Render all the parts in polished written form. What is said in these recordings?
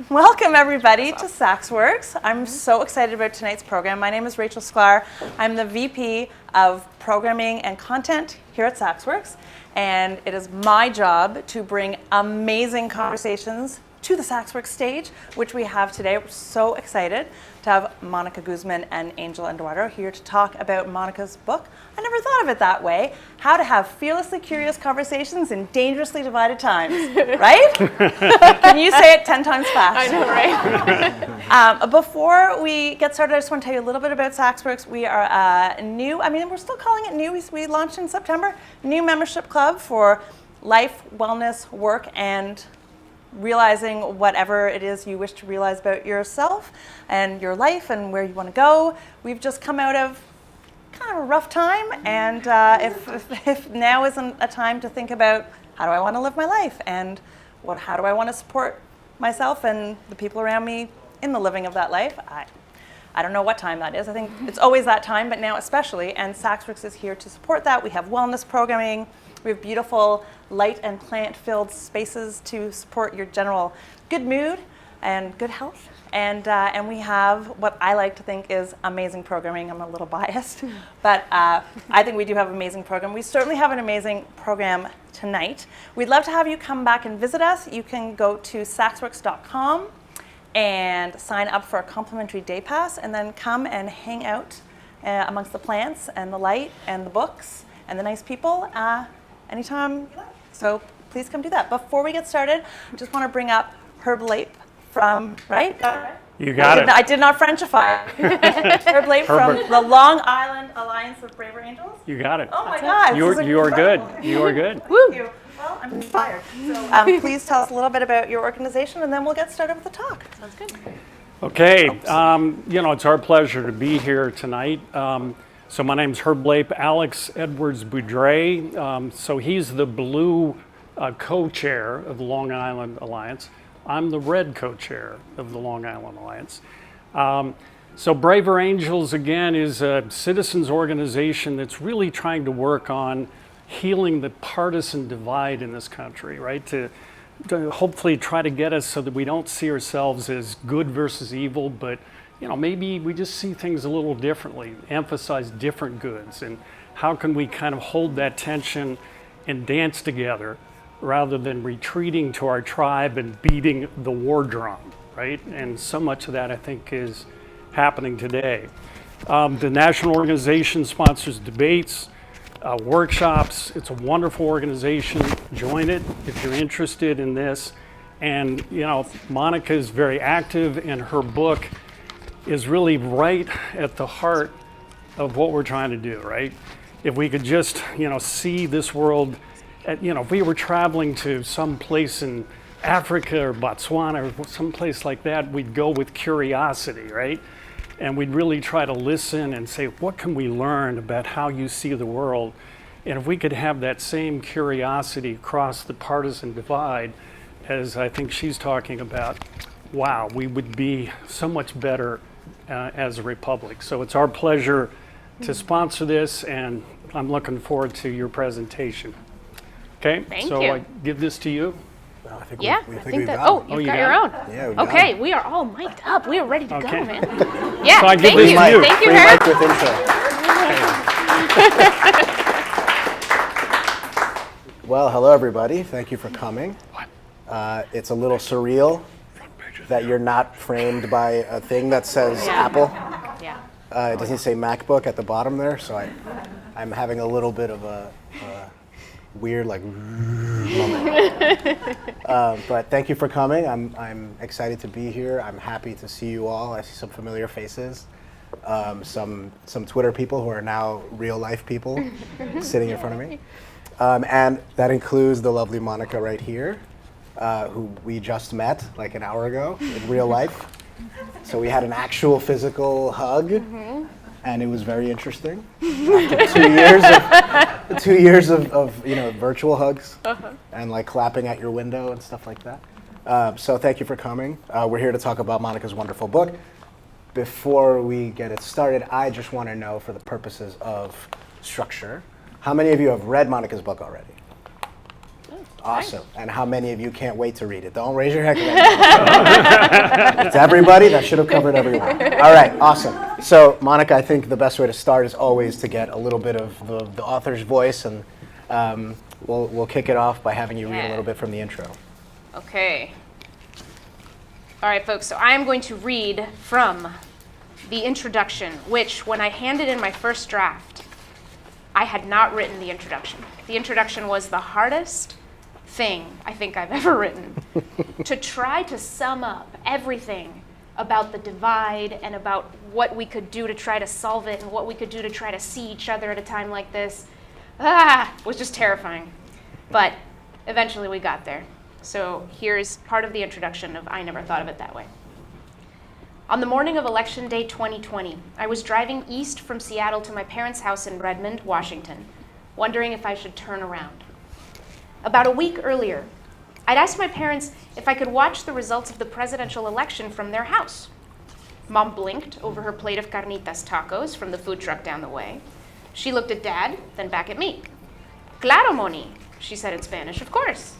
Welcome everybody to SaxWorks. I'm so excited about tonight's program. My name is Rachel Sklar. I'm the VP of Programming and Content here at SaxWorks, and it is my job to bring amazing conversations to the SaxWorks stage, which we have today. We're so excited to have Mónica Guzmán and Angel and Eduardo here to talk about Monica's book. I never thought of it that way. How to have fearlessly curious conversations in dangerously divided times, right? Can you say it 10 times fast? I know, right? Before we get started, I just want to tell you a little bit about SaxWorks. We are new, we're still calling it new. We launched in September. New membership club for life, wellness, work, and realizing whatever it is you wish to realize about yourself and your life and where you want to go. We've just come out of kind of a rough time, and if now isn't a time to think about how do I want to live my life and how do I want to support myself and the people around me in the living of that life, I don't know what time that is. I think it's always that time, but now especially, and SaxWorks is here to support that. We have wellness programming. We have beautiful light and plant-filled spaces to support your general good mood and good health. And we have what I like to think is amazing programming. I'm a little biased, but I think we do have an amazing program. We certainly have an amazing program tonight. We'd love to have you come back and visit us. You can go to saxworks.com and sign up for a complimentary day pass, and then come and hang out amongst the plants and the light and the books and the nice people anytime you like. So please come do that. Before we get started, I just want to bring up Herb Lape from, right? You got it. I did not Frenchify. Herb Lape from the Long Island Alliance of Braver Angels. You got it. Oh my God. You are good. You are good. Thank you. Well, I'm inspired. So please tell us a little bit about your organization, and then we'll get started with the talk. Sounds good. Okay. It's our pleasure to be here tonight. So my name's Herb Lape, Alex Edwards Boudre. So he's the blue co-chair of the Long Island Alliance. I'm the red co-chair of the Long Island Alliance. So Braver Angels, again, is a citizens organization that's really trying to work on healing the partisan divide in this country, right? To hopefully try to get us so that we don't see ourselves as good versus evil, but maybe we just see things a little differently, emphasize different goods, and how can we kind of hold that tension and dance together rather than retreating to our tribe and beating the war drum, right? And so much of that, I think, is happening today. The national organization sponsors debates, workshops. It's a wonderful organization. Join it if you're interested in this. And, Mónica is very active, and her book is really right at the heart of what we're trying to do, right? If we could just, see this world, if we were traveling to some place in Africa or Botswana or some place like that, we'd go with curiosity, right? And we'd really try to listen and say, what can we learn about how you see the world? And if we could have that same curiosity across the partisan divide, as I think she's talking about, wow, we would be so much better as a republic. So it's our pleasure to sponsor this, and I'm looking forward to your presentation. Okay, Thank so you. I give this to you. Well, I think I think that. got Oh, it. you've you got got your it? own. Yeah, we got Okay, it. we are all mic'd up. We are ready to Okay. go, man. Yeah, So I give thank this you. to you. Thank you, Free Herb. mic with intro. Well, hello everybody. Thank you for coming. It's a little surreal that you're not framed by a thing that says Apple. Yeah. It doesn't say MacBook at the bottom there, so I'm having a little bit of a weird moment. But thank you for coming. I'm excited to be here. I'm happy to see you all. I see some familiar faces. Some Twitter people who are now real life people sitting in front of me. And that includes the lovely Mónica right here, who we just met like an hour ago in real life. So we had an actual physical hug, and it was very interesting. After 2 years of virtual hugs and like clapping at your window and stuff like that. So thank you for coming. We're here to talk about Mónica's wonderful book. Before we get it started, I just want to know, for the purposes of structure, how many of you have read Mónica's book already? Awesome. And how many of you can't wait to read it? Don't raise your hand. It's everybody. That should have covered everyone. All right, awesome. So, Monica, I think the best way to start is always to get a little bit of the author's voice, and we'll kick it off by having you read a little bit from the intro. Okay. All right, folks, so I am going to read from the introduction, which, when I handed in my first draft, I had not written the introduction. The introduction was the hardest thing I think I've ever written, to try to sum up everything about the divide and about what we could do to try to solve it and what we could do to try to see each other at a time like this. Was just terrifying. But eventually we got there. So here's part of the introduction of I Never Thought of It That Way. On the morning of Election Day 2020, I was driving east from Seattle to my parents' house in Redmond, Washington, wondering if I should turn around. About a week earlier, I'd asked my parents if I could watch the results of the presidential election from their house. Mom blinked over her plate of carnitas tacos from the food truck down the way. She looked at Dad, then back at me. Claro, Moni, she said in Spanish, of course.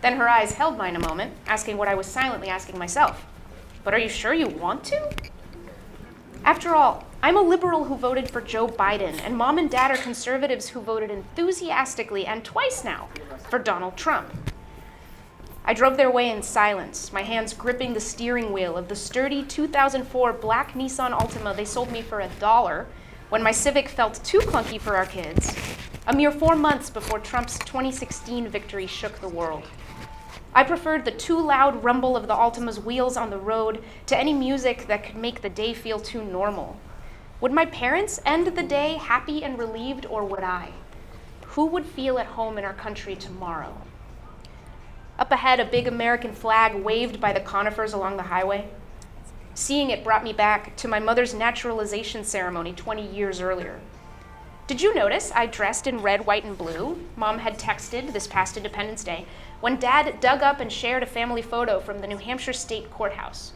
Then her eyes held mine a moment, asking what I was silently asking myself. But are you sure you want to? After all, I'm a liberal who voted for Joe Biden, and Mom and Dad are conservatives who voted enthusiastically, and twice now, for Donald Trump. I drove their way in silence, my hands gripping the steering wheel of the sturdy 2004 black Nissan Altima they sold me for $1 when my Civic felt too clunky for our kids, a mere 4 months before Trump's 2016 victory shook the world. I preferred the too loud rumble of the Altima's wheels on the road to any music that could make the day feel too normal. Would my parents end the day happy and relieved, or would I? Who would feel at home in our country tomorrow? Up ahead, a big American flag waved by the conifers along the highway. Seeing it brought me back to my mother's naturalization ceremony 20 years earlier. Did you notice I dressed in red, white, and blue? Mom had texted this past Independence Day when Dad dug up and shared a family photo from the New Hampshire State Courthouse.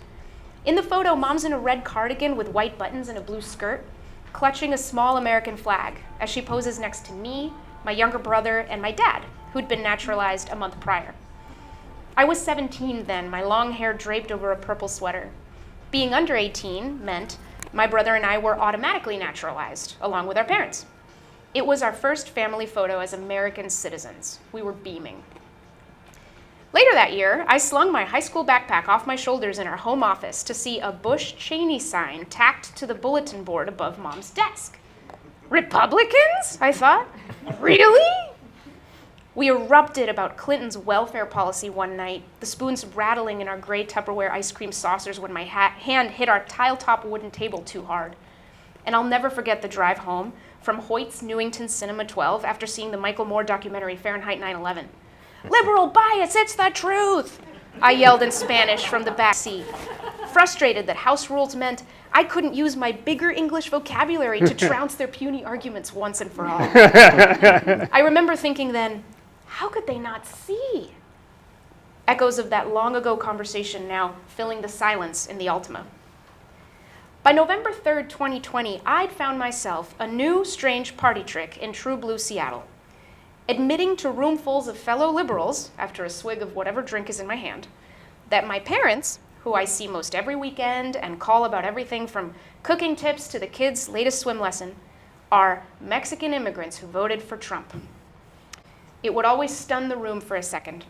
In the photo, Mom's in a red cardigan with white buttons and a blue skirt, clutching a small American flag as she poses next to me, my younger brother, and my dad, who'd been naturalized a month prior. I was 17 then, my long hair draped over a purple sweater. Being under 18 meant my brother and I were automatically naturalized, along with our parents. It was our first family photo as American citizens. We were beaming. Later that year, I slung my high school backpack off my shoulders in our home office to see a Bush-Cheney sign tacked to the bulletin board above Mom's desk. Republicans? I thought. Really? We erupted about Clinton's welfare policy one night, the spoons rattling in our gray Tupperware ice cream saucers when my hand hit our tile-top wooden table too hard. And I'll never forget the drive home from Hoyt's Newington Cinema 12 after seeing the Michael Moore documentary Fahrenheit 9/11. Liberal bias, it's the truth, I yelled in Spanish from the back seat, frustrated that house rules meant I couldn't use my bigger English vocabulary to trounce their puny arguments once and for all. I remember thinking then, how could they not see? Echoes of that long ago conversation now filling the silence in the Altima. By November 3rd, 2020, I'd found myself a new strange party trick in true blue Seattle. Admitting to roomfuls of fellow liberals, after a swig of whatever drink is in my hand, that my parents, who I see most every weekend and call about everything from cooking tips to the kids' latest swim lesson, are Mexican immigrants who voted for Trump. It would always stun the room for a second.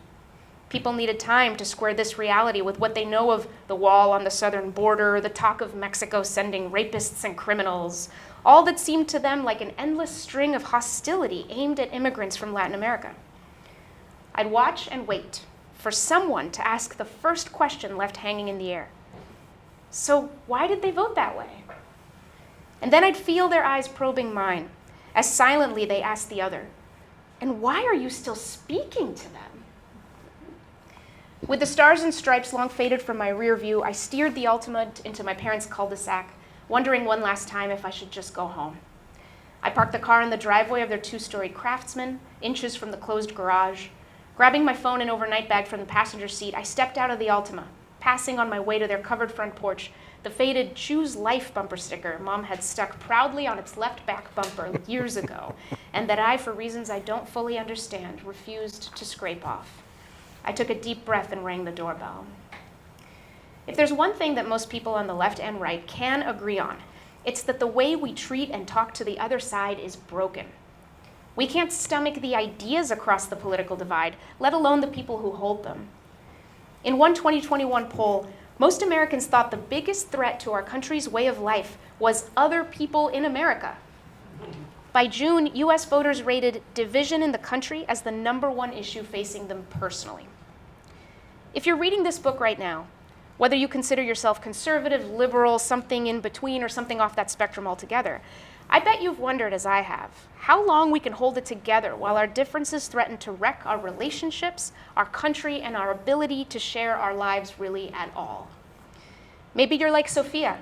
People needed time to square this reality with what they know of the wall on the southern border, the talk of Mexico sending rapists and criminals, all that seemed to them like an endless string of hostility aimed at immigrants from Latin America. I'd watch and wait for someone to ask the first question left hanging in the air. So why did they vote that way? And then I'd feel their eyes probing mine, as silently they asked the other, and why are you still speaking to them? With the stars and stripes long faded from my rear view, I steered the Altima into my parents' cul-de-sac, wondering one last time if I should just go home. I parked the car in the driveway of their 2-story Craftsman, inches from the closed garage. Grabbing my phone and overnight bag from the passenger seat, I stepped out of the Altima, passing on my way to their covered front porch the faded Choose Life bumper sticker Mom had stuck proudly on its left back bumper years ago, and that I, for reasons I don't fully understand, refused to scrape off. I took a deep breath and rang the doorbell. If there's one thing that most people on the left and right can agree on, it's that the way we treat and talk to the other side is broken. We can't stomach the ideas across the political divide, let alone the people who hold them. In one 2021 poll, most Americans thought the biggest threat to our country's way of life was other people in America. By June, US voters rated division in the country as the #1 issue facing them personally. If you're reading this book right now, whether you consider yourself conservative, liberal, something in between, or something off that spectrum altogether, I bet you've wondered, as I have, how long we can hold it together while our differences threaten to wreck our relationships, our country, and our ability to share our lives really at all. Maybe you're like Sophia,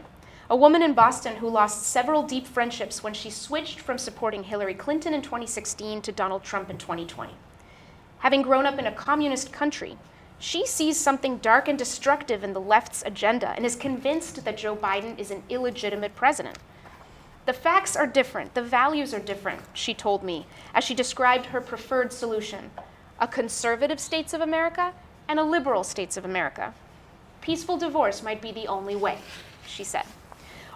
a woman in Boston who lost several deep friendships when she switched from supporting Hillary Clinton in 2016 to Donald Trump in 2020. Having grown up in a communist country, she sees something dark and destructive in the left's agenda and is convinced that Joe Biden is an illegitimate president. The facts are different, the values are different, she told me, as she described her preferred solution: a conservative states of America and a liberal states of America. Peaceful divorce might be the only way, she said.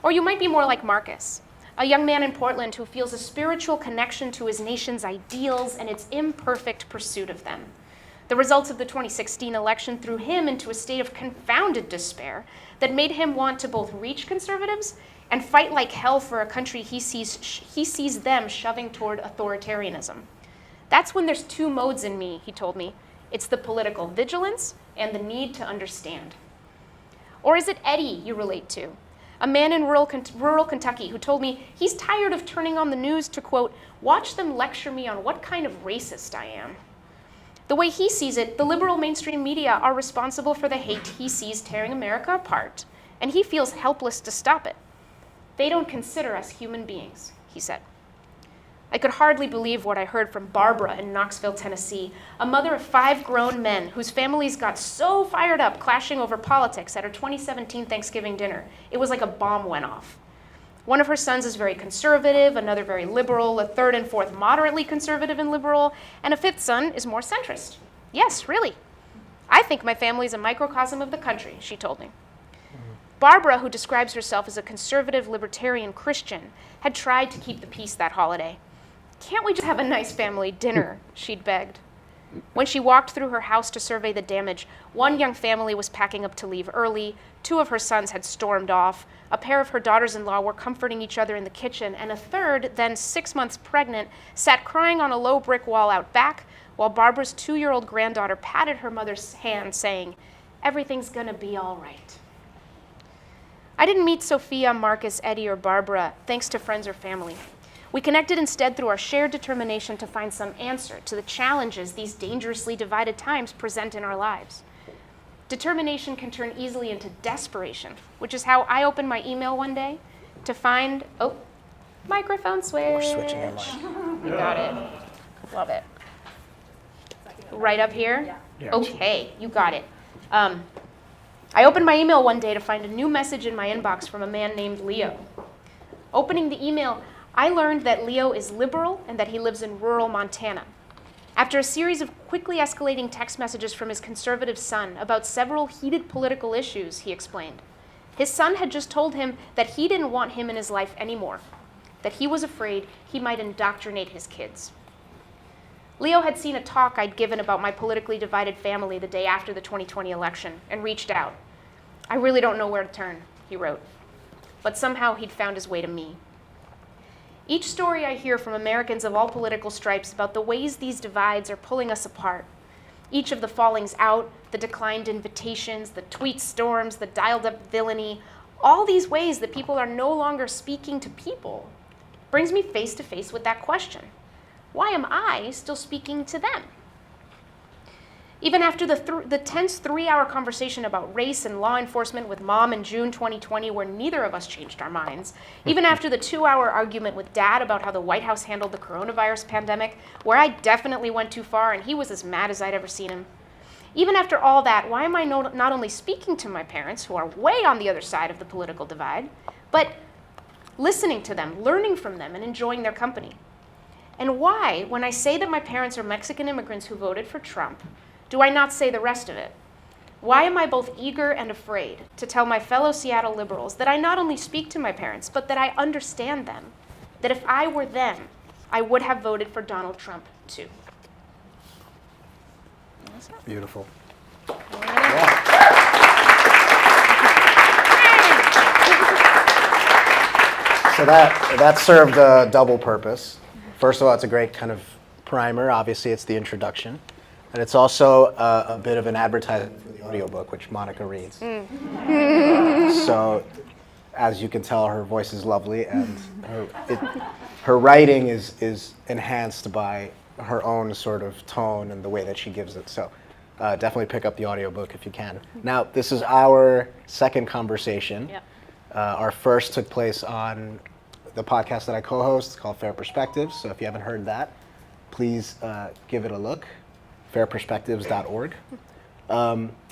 Or you might be more like Marcus, a young man in Portland who feels a spiritual connection to his nation's ideals and its imperfect pursuit of them. The results of the 2016 election threw him into a state of confounded despair that made him want to both reach conservatives and fight like hell for a country he sees them shoving toward authoritarianism. That's when there's two modes in me, he told me. It's the political vigilance and the need to understand. Or is it Eddie you relate to? A man in rural Kentucky who told me he's tired of turning on the news to, quote, watch them lecture me on what kind of racist I am. The way he sees it, the liberal mainstream media are responsible for the hate he sees tearing America apart, and he feels helpless to stop it. They don't consider us human beings, he said. I could hardly believe what I heard from Barbara in Knoxville, Tennessee, a mother of 5 grown men whose families got so fired up clashing over politics at her 2017 Thanksgiving dinner, it was like a bomb went off. One of her sons is very conservative, another very liberal, a third and fourth moderately conservative and liberal, and a 5th son is more centrist. Yes, really. I think my family is a microcosm of the country, she told me. Barbara, who describes herself as a conservative libertarian Christian, had tried to keep the peace that holiday. Can't we just have a nice family dinner, she'd begged. When she walked through her house to survey the damage, one young family was packing up to leave early, 2 of her sons had stormed off, a pair of her daughters-in-law were comforting each other in the kitchen, and a third, then 6 months pregnant, sat crying on a low brick wall out back, while Barbara's 2-year-old granddaughter patted her mother's hand, saying, everything's gonna be all right. I didn't meet Sophia, Marcus, Eddie, or Barbara thanks to friends or family. We connected instead through our shared determination to find some answer to the challenges these dangerously divided times present in our lives. Determination can turn easily into desperation, which is how I opened my email one day to find, microphone switch. We're switching your mic. You got it. Love it. Right up here? Yeah. Okay, you got it. I opened my email one day to find a new message in my inbox from a man named Leo. Opening the email, I learned that Leo is liberal and that he lives in rural Montana. After a series of quickly escalating text messages from his conservative son about several heated political issues, he explained, his son had just told him that he didn't want him in his life anymore, that he was afraid he might indoctrinate his kids. Leo had seen a talk I'd given about my politically divided family the day after the 2020 election and reached out. I really don't know where to turn, he wrote, but somehow he'd found his way to me. Each story I hear from Americans of all political stripes about the ways these divides are pulling us apart, each of the fallings out, the declined invitations, the tweet storms, the dialed-up villainy, all these ways that people are no longer speaking to people, brings me face to face with that question. Why am I still speaking to them? Even after the tense 3-hour conversation about race and law enforcement with Mom in June 2020, where neither of us changed our minds, even after the 2-hour argument with Dad about how the White House handled the coronavirus pandemic, where I definitely went too far and he was as mad as I'd ever seen him, even after all that, why am I not only speaking to my parents, who are way on the other side of the political divide, but listening to them, learning from them, and enjoying their company? And why, when I say that my parents are Mexican immigrants who voted for Trump, do I not say the rest of it? Why am I both eager and afraid to tell my fellow Seattle liberals that I not only speak to my parents, but that I understand them, that if I were them, I would have voted for Donald Trump too? Beautiful. So that served a double purpose. First of all, it's a great kind of primer. Obviously, it's the introduction. And it's also a bit of an advertisement for the audiobook, which Monica reads. So, as you can tell, her voice is lovely, and her writing is enhanced by her own sort of tone and the way that she gives it. So, definitely pick up the audiobook if you can. Now, this is our second conversation. Yep. Our first took place on the podcast that I co-host called Fair Perspectives. So if you haven't heard that, please give it a look, fairperspectives.org.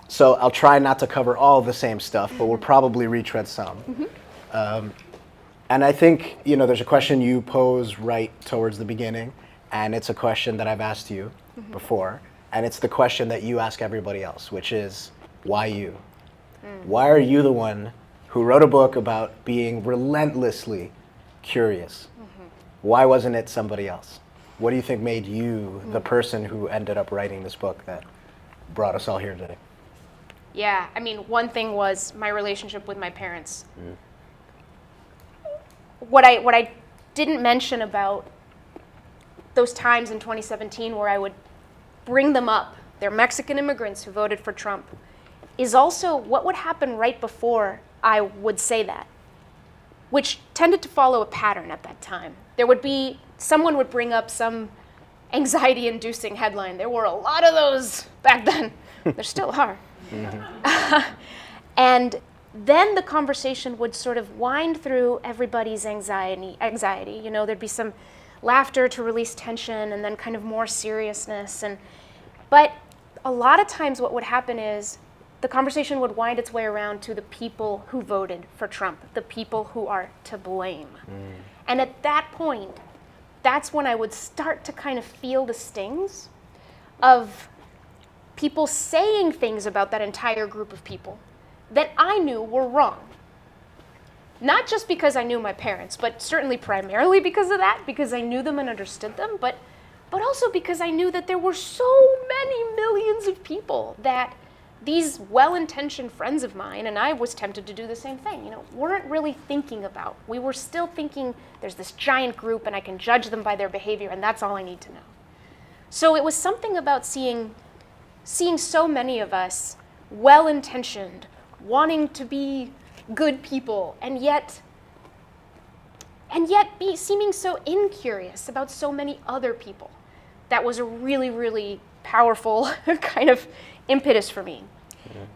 So I'll try not to cover all the same stuff, but we'll probably retread some. And I think, there's a question you pose right towards the beginning, and it's a question that I've asked you before, and it's the question that you ask everybody else, which is, why you? Why are you the one who wrote a book about being relentlessly curious? Why wasn't it somebody else? What do you think made you the person who ended up writing this book that brought us all here today? Yeah, I mean, one thing was my relationship with my parents. What I didn't mention about those times in 2017 where I would bring them up, they're Mexican immigrants who voted for Trump, is also what would happen right before I would say that, which tended to follow a pattern at that time. Someone would bring up some anxiety-inducing headline. There were a lot of those back then. There still are. And then the conversation would sort of wind through everybody's anxiety. There'd be some laughter to release tension and then kind of more seriousness. But a lot of times what would happen is the conversation would wind its way around to the people who voted for Trump, the people who are to blame. And at that point, that's when I would start to kind of feel the stings of people saying things about that entire group of people that I knew were wrong. Not just because I knew my parents, but certainly primarily because of that, because I knew them and understood them, but also because I knew that there were so many millions of people that these well-intentioned friends of mine, and I was tempted to do the same thing, weren't really thinking about. We were still thinking there's this giant group and I can judge them by their behavior and that's all I need to know. So it was something about seeing so many of us well-intentioned, wanting to be good people, and yet seeming so incurious about so many other people. That was a really, really powerful kind of impetus for me.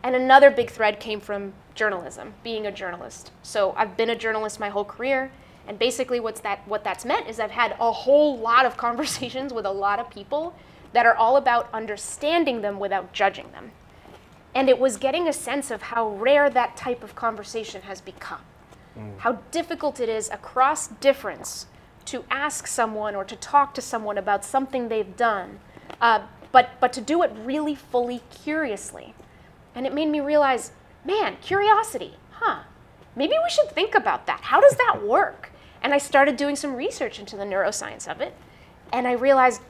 And another big thread came from journalism, being a journalist. So I've been a journalist my whole career, and basically what that's meant is I've had a whole lot of conversations with a lot of people that are all about understanding them without judging them. And it was getting a sense of how rare that type of conversation has become. How difficult it is across difference to ask someone or to talk to someone about something they've done, but to do it really fully curiously. And it made me realize, man, curiosity, maybe we should think about that. How does that work? And I started doing some research into the neuroscience of it, and I realized,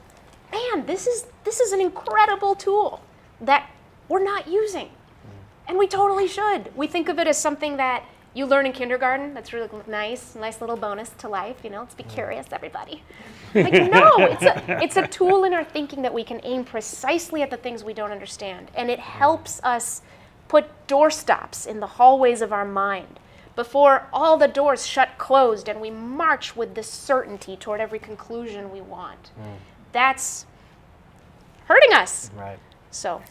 man, this is an incredible tool that we're not using. And we totally should. We think of it as something that you learn in kindergarten. That's really nice little bonus to life. Let's be curious, everybody. Like, no, it's a tool in our thinking that we can aim precisely at the things we don't understand. And it helps us put doorstops in the hallways of our mind before all the doors shut closed and we march with this certainty toward every conclusion we want. That's hurting us. Right. So.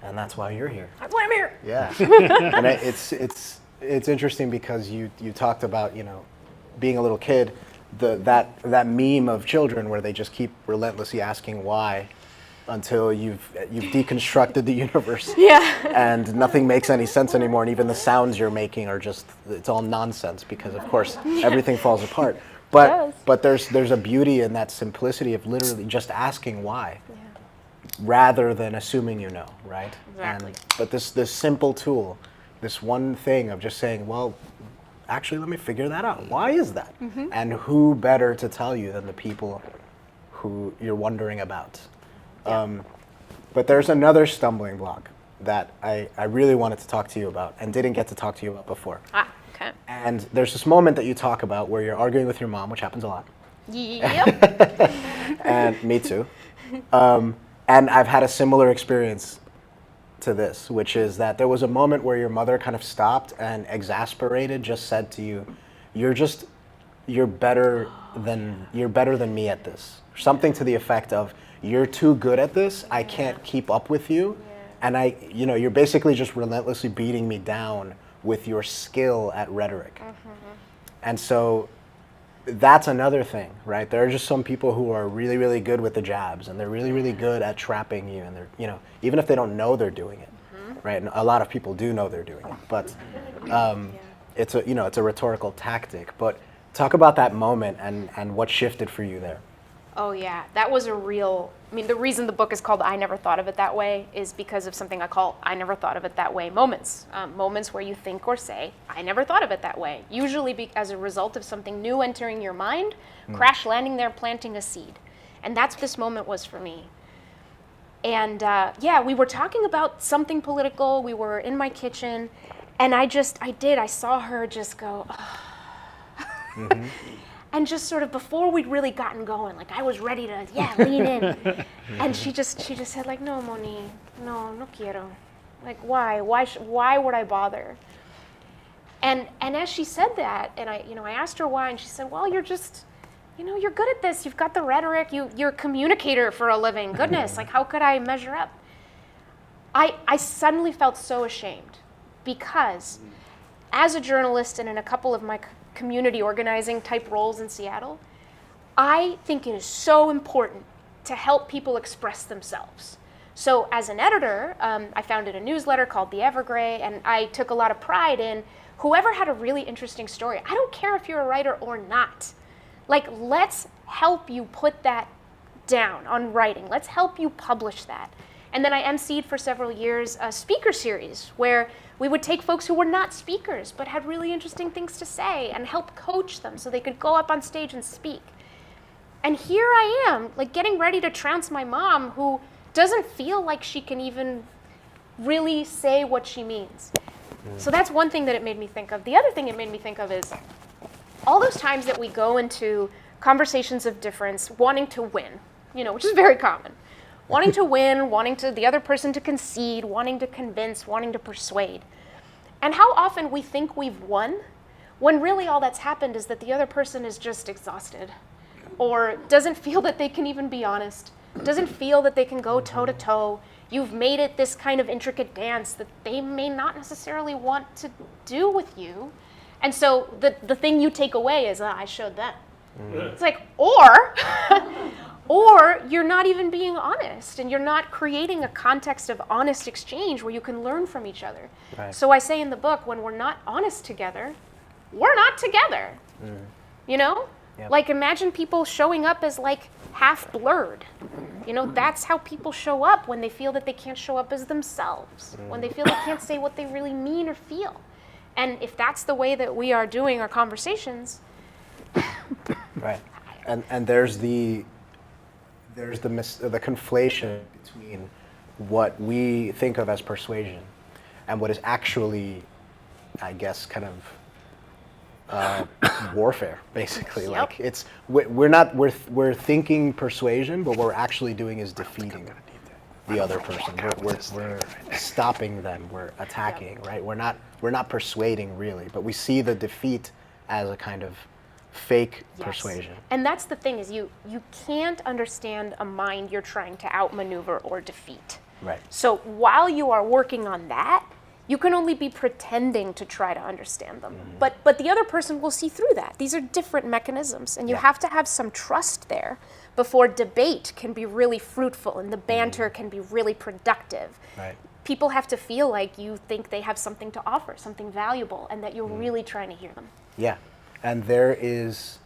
And that's why you're here. That's why I'm here. Yeah. And it's interesting because you talked about, being a little kid, that meme of children where they just keep relentlessly asking why. until you've deconstructed the universe. Yeah. And nothing makes any sense anymore, and even the sounds you're making are just, it's all nonsense because of course everything falls apart. But there's a beauty in that simplicity of literally just asking why. Rather than assuming you know, right? Exactly. But this simple tool, this one thing of just saying, well, actually, let me figure that out. Why is that? And who better to tell you than the people who you're wondering about? But there's another stumbling block that I really wanted to talk to you about and didn't get to talk to you about before. Okay. And there's this moment that you talk about where you're arguing with your mom, which happens a lot. Yep. And me too. And I've had a similar experience to this, which is that there was a moment where your mother kind of stopped and exasperated just said to you, you're better than me at this. Something to the effect of, you're too good at this, I can't keep up with you. And you're basically just relentlessly beating me down with your skill at rhetoric. And so that's another thing, right? There are just some people who are really, really good with the jabs, and they're really, really good at trapping you, and they're, even if they don't know they're doing it, right? And a lot of people do know they're doing it, but it's a rhetorical tactic. But talk about that moment and what shifted for you there. Oh yeah, that was the reason the book is called I Never Thought of It That Way is because of something I call I never thought of it that way moments. Moments where you think or say, I never thought of it that way. Usually as a result of something new entering your mind, crash landing there, planting a seed. And that's what this moment was for me. And we were talking about something political, we were in my kitchen, and I saw her just go, and just sort of before we'd really gotten going, like I was ready to, lean in. And she just said like, no, Moni, no quiero. Like, why would I bother? And as she said that, and I asked her why, and she said, well, you're just, you're good at this. You've got the rhetoric. You're a communicator for a living. Goodness, like how could I measure up? I suddenly felt so ashamed because as a journalist and in a couple of my community organizing type roles in Seattle, I think it is so important to help people express themselves. So as an editor, I founded a newsletter called the Evergrey, and I took a lot of pride in whoever had a really interesting story. I don't care if you're a writer or not. Like, let's help you put that down on writing. Let's help you publish that. And then I emceed for several years a speaker series where we would take folks who were not speakers but had really interesting things to say and help coach them so they could go up on stage and speak. And here I am, like getting ready to trounce my mom who doesn't feel like she can even really say what she means. So that's one thing that it made me think of. The other thing it made me think of is all those times that we go into conversations of difference wanting to win, which is very common. Wanting to win, wanting the other person to concede, wanting to convince, wanting to persuade. And how often we think we've won when really all that's happened is that the other person is just exhausted or doesn't feel that they can even be honest, doesn't feel that they can go toe to toe. You've made it this kind of intricate dance that they may not necessarily want to do with you. And so the thing you take away is, I showed them. It's like, or you're not even being honest and you're not creating a context of honest exchange where you can learn from each other. Right. So I say in the book, when we're not honest together, we're not together. Yep. Like imagine people showing up as like half blurred. That's how people show up when they feel that they can't show up as themselves, when they feel they can't say what they really mean or feel. And if that's the way that we are doing our conversations. Right. And there's the conflation between what we think of as persuasion and what is actually, I guess, kind of warfare, basically. Yep. Like we're thinking persuasion, but what we're actually doing is defeating the other person. We're stopping them. We're attacking, right? We're not persuading really, but we see the defeat as a kind of fake persuasion. And that's the thing is you can't understand a mind you're trying to outmaneuver or defeat. Right. So while you are working on that, you can only be pretending to try to understand them. But the other person will see through that. These are different mechanisms, and you have to have some trust there before debate can be really fruitful and the banter can be really productive. Right. People have to feel like you think they have something to offer, something valuable, and that you're really trying to hear them. Yeah. And there is,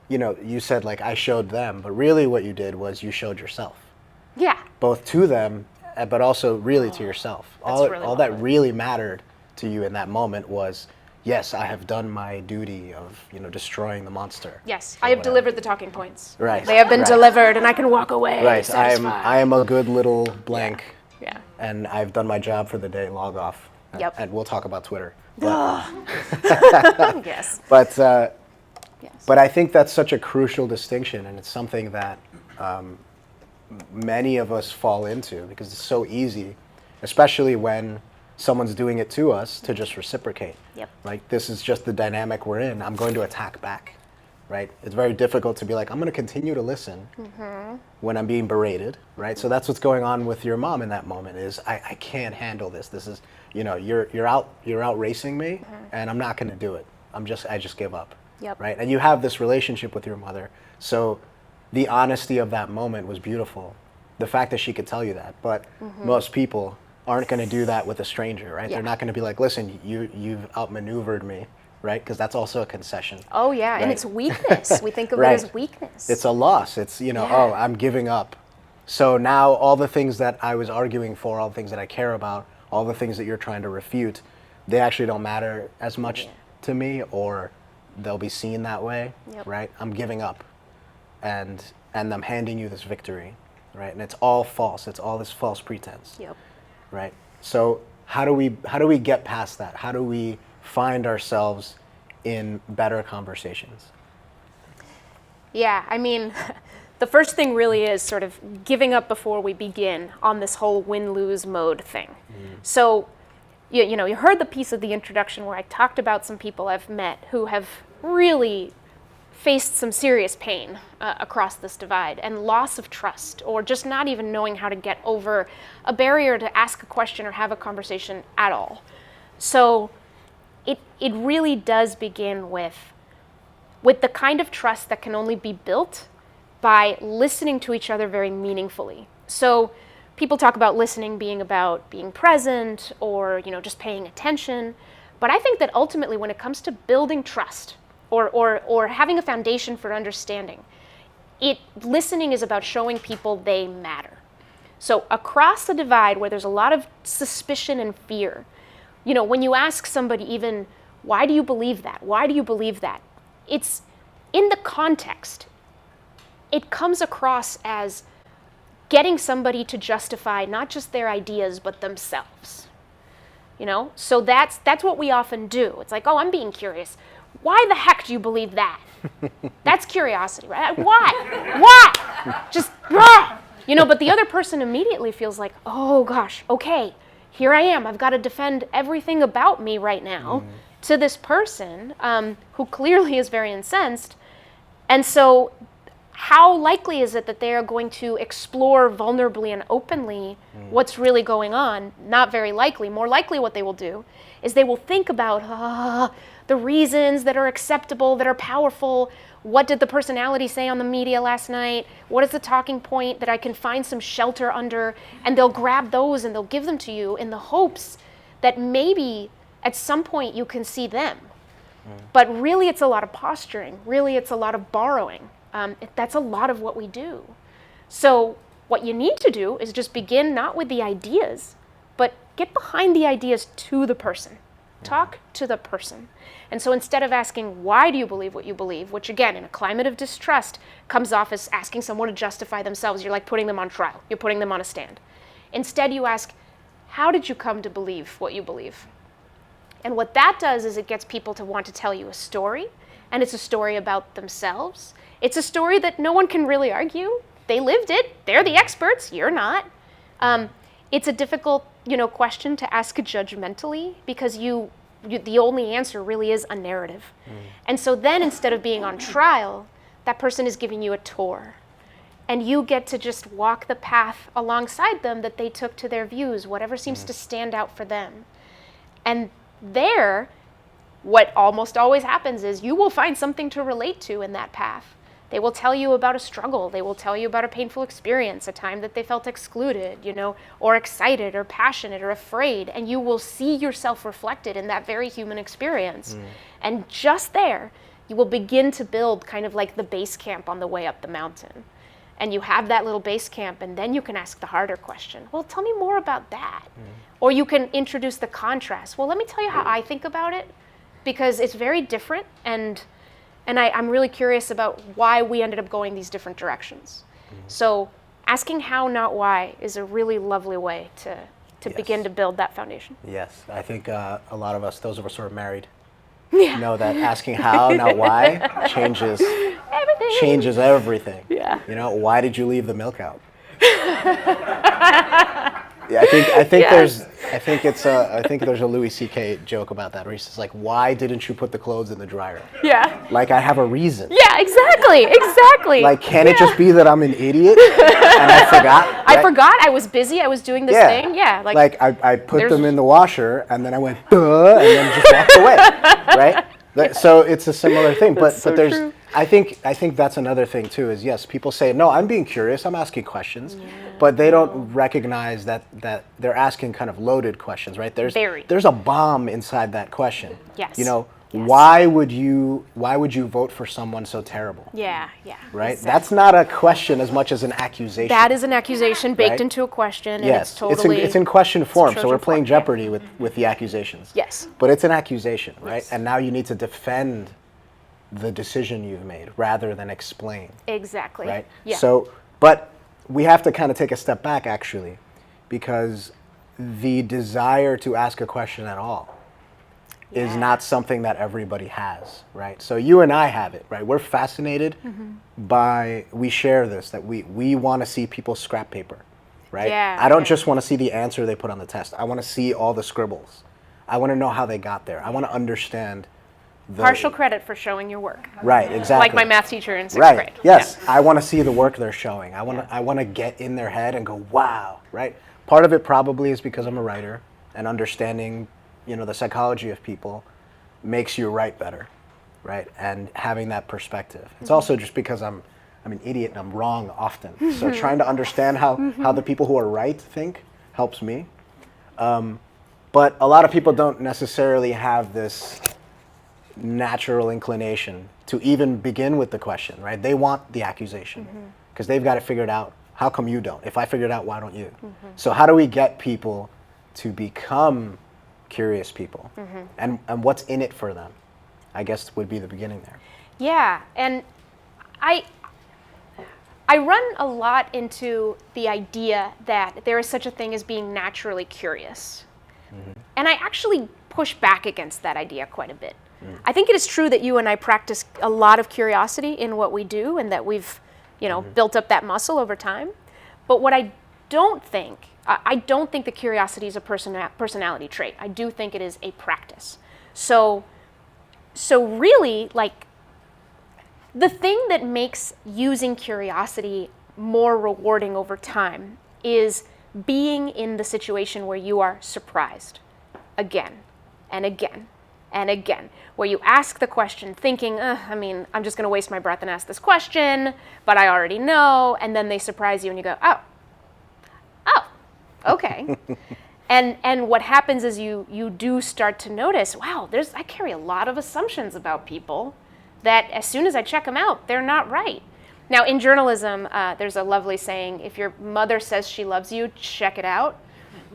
you said like I showed them, but really what you did was you showed yourself. Yeah. Both to them, but also really to yourself. All really that really mattered to you in that moment was, yes, I have done my duty of, destroying the monster. Yes, I have delivered the talking points. Right. They have been delivered, and I can walk away satisfied. I am a good little blank. Yeah. And I've done my job for the day. Log off. Yep. And we'll talk about Twitter. Yes. But Yes. but I think that's such a crucial distinction, and it's something that many of us fall into because it's so easy, especially when someone's doing it to us, to just reciprocate. Yep. Like, this is just the dynamic we're in. I'm going to attack back, right? It's very difficult to be like, I'm going to continue to listen when I'm being berated, right? So that's what's going on with your mom in that moment is, I can't handle this. This is, you're out racing me, and I'm not going to do it. I just give up, Yep. right? And you have this relationship with your mother, so the honesty of that moment was beautiful. The fact that she could tell you that, but most people aren't going to do that with a stranger, right? Yeah. They're not going to be like, listen, you've outmaneuvered me, right? Because that's also a concession. Oh yeah, right? and it's weakness. We think of Right. it as weakness. It's a loss. It's, oh, I'm giving up. So now all the things that I was arguing for, all the things that I care about, all the things that you're trying to refute, they actually don't matter as much to me, or they'll be seen that way, right? I'm giving up, and I'm handing you this victory, right? And it's all false. It's all this false pretense, right? So how do we get past that? How do we find ourselves in better conversations? Yeah, I mean, the first thing really is sort of giving up before we begin on this whole win-lose mode thing. So, you heard the piece of the introduction where I talked about some people I've met who have really faced some serious pain across this divide and loss of trust, or just not even knowing how to get over a barrier to ask a question or have a conversation at all. So it really does begin with the kind of trust that can only be built by listening to each other very meaningfully. So people talk about listening being about being present or just paying attention, but I think that ultimately when it comes to building trust or having a foundation for understanding, listening is about showing people they matter. So across the divide where there's a lot of suspicion and fear, when you ask somebody even, why do you believe that? Why do you believe that? It's in the context. It comes across as getting somebody to justify not just their ideas, but themselves. So that's what we often do. It's like, oh, I'm being curious. Why the heck do you believe that? That's curiosity, right? Why? Just, but the other person immediately feels like, oh gosh, okay, here I am. I've got to defend everything about me right now to this person who clearly is very incensed. And so how likely is it that they are going to explore vulnerably and openly what's really going on? Not very likely. More likely what they will do is they will think about the reasons that are acceptable, that are powerful. What did the personality say on the media last night? What is the talking point that I can find some shelter under? And they'll grab those and they'll give them to you in the hopes that maybe at some point you can see them. But really it's a lot of posturing. Really it's a lot of borrowing. That's a lot of what we do. So what you need to do is just begin not with the ideas, but get behind the ideas to the person. Talk to the person. And so instead of asking, why do you believe what you believe, which again, in a climate of distrust, comes off as asking someone to justify themselves, you're like putting them on trial, you're putting them on a stand. Instead you ask, how did you come to believe what you believe? And what that does is it gets people to want to tell you a story, and it's a story about themselves. It's a story that no one can really argue. They lived it, they're the experts, you're not. It's a difficult, question to ask judgmentally because the only answer really is a narrative. And so then instead of being on trial, that person is giving you a tour. And you get to just walk the path alongside them that they took to their views, whatever seems to stand out for them. And there, what almost always happens is you will find something to relate to in that path. They will tell you about a struggle. They will tell you about a painful experience, a time that they felt excluded, or excited or passionate or afraid. And you will see yourself reflected in that very human experience. And just there, you will begin to build kind of like the base camp on the way up the mountain. And you have that little base camp, and then you can ask the harder question. Well, tell me more about that. Or you can introduce the contrast. Well, let me tell you how I think about it, because it's very different, and I'm really curious about why we ended up going these different directions. So asking how, not why, is a really lovely way to begin to build that foundation. Yes, I think a lot of us, those of us who are married, know that asking how, not why, changes everything. Yeah. Why did you leave the milk out? Yeah, I think there's a Louis C.K. joke about that, where he says, like, why didn't you put the clothes in the dryer? Yeah. Like, I have a reason. Yeah, exactly. Like, can it just be that I'm an idiot and I forgot? I forgot. I was busy. I was doing this thing. Yeah. Like I put them in the washer and then I went, duh, and then just walked away, right? So it's a similar thing, but there's. True. I think that's another thing too. Is yes, people say, no, I'm being curious. I'm asking questions, but they don't recognize that they're asking kind of loaded questions, right? There's a bomb inside that question. Yes. Yes. Why would you vote for someone so terrible? Yeah. Right? Exactly. That's not a question as much as an accusation. That is an accusation baked into a question. And it's totally. It's in question form, so we're playing Jeopardy with the accusations. Yes. But it's an accusation, right? Yes. And now you need to defend the decision you've made rather than explain. Exactly. Right? Yeah. So, but we have to kind of take a step back actually, because the desire to ask a question at all is not something that everybody has, right? So you and I have it, right? We're fascinated by, we share this, that we want to see people's scrap paper, right? Yeah, I don't just want to see the answer they put on the test. I want to see all the scribbles. I want to know how they got there. I want to understand partial credit for showing your work. Right, exactly. Like my math teacher in sixth grade. Yes, I want to see the work they're showing. I want to get in their head and go, wow, right? Part of it probably is because I'm a writer, and understanding, the psychology of people makes you write better, right? And having that perspective. It's also just because I'm an idiot and I'm wrong often. So trying to understand how the people who are right think helps me. But a lot of people don't necessarily have this natural inclination to even begin with the question, right? They want the accusation because they've got it figured out. How come you don't? If I figured it out, why don't you? So how do we get people to become curious people? And what's in it for them? I guess would be the beginning there. Yeah, and I run a lot into the idea that there is such a thing as being naturally curious. And I actually push back against that idea quite a bit. I think it is true that you and I practice a lot of curiosity in what we do, and that we've, built up that muscle over time. But what I don't think that curiosity is a personality trait. I do think it is a practice. So really, like, the thing that makes using curiosity more rewarding over time is being in the situation where you are surprised again and again and again, where you ask the question thinking, I'm just going to waste my breath and ask this question, but I already know, and then they surprise you and you go, oh, okay. And what happens is you do start to notice, wow, I carry a lot of assumptions about people that as soon as I check them out, they're not right. Now, in journalism, there's a lovely saying, if your mother says she loves you, check it out.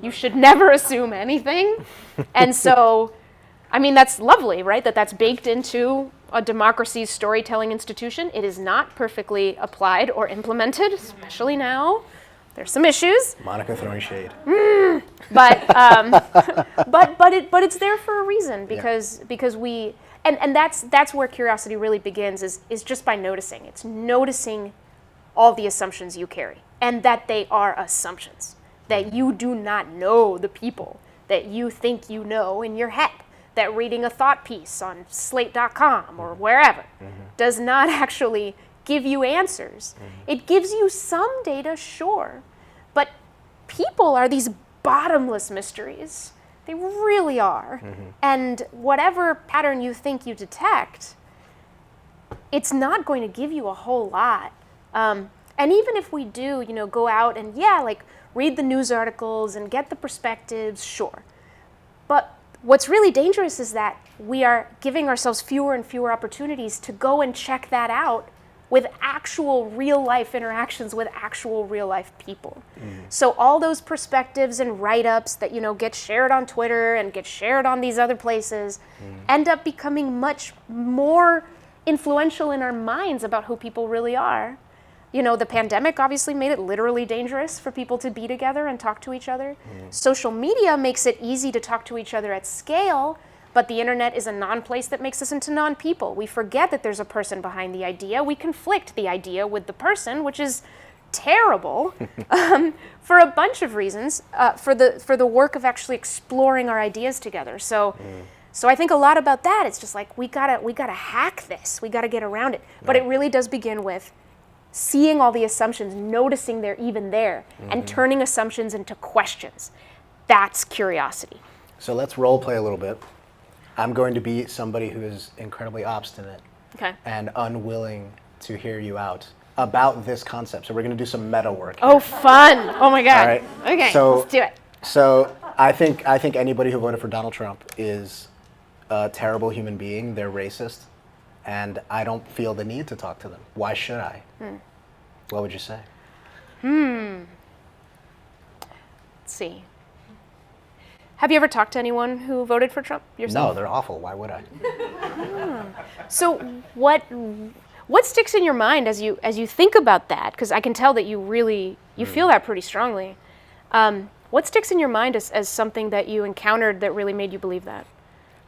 You should never assume anything. And so, that's lovely, right? That's baked into a democracy's storytelling institution. It is not perfectly applied or implemented, especially now. There's some issues. Monica throwing shade. But it's there for a reason, because we, and that's where curiosity really begins, is just by noticing. It's noticing all the assumptions you carry, and that they are assumptions, that you do not know the people that you think you know in your head, that reading a thought piece on slate.com or wherever does not actually give you answers. It gives you some data, sure, but people are these bottomless mysteries They really are. And whatever pattern you think you detect, it's not going to give you a whole lot. And even if we do, go out and read the news articles and get the perspectives, sure. But what's really dangerous is that we are giving ourselves fewer and fewer opportunities to go and check that out with actual real life interactions with actual real life people. So all those perspectives and write-ups that get shared on Twitter and get shared on these other places end up becoming much more influential in our minds about who people really are. The pandemic obviously made it literally dangerous for people to be together and talk to each other. Social media makes it easy to talk to each other at scale, but the internet is a non-place that makes us into non-people. We forget that there's a person behind the idea. We conflict the idea with the person, which is terrible for a bunch of reasons, for the work of actually exploring our ideas together. So I think a lot about that. It's just like we gotta hack this. We gotta get around it. But it really does begin with seeing all the assumptions, noticing they're even there, and turning assumptions into questions. That's curiosity. So let's role play a little bit. I'm going to be somebody who is incredibly obstinate and unwilling to hear you out about this concept. So we're going to do some meta work. Oh, fun. Oh my God. All right. Okay, so, let's do it. So I think anybody who voted for Donald Trump is a terrible human being. They're racist. And I don't feel the need to talk to them. Why should I? What would you say? Let's see. Have you ever talked to anyone who voted for Trump yourself? No, they're awful. Why would I? So what sticks in your mind as you think about that? Because I can tell that you feel that pretty strongly. What sticks in your mind as something that you encountered that really made you believe that?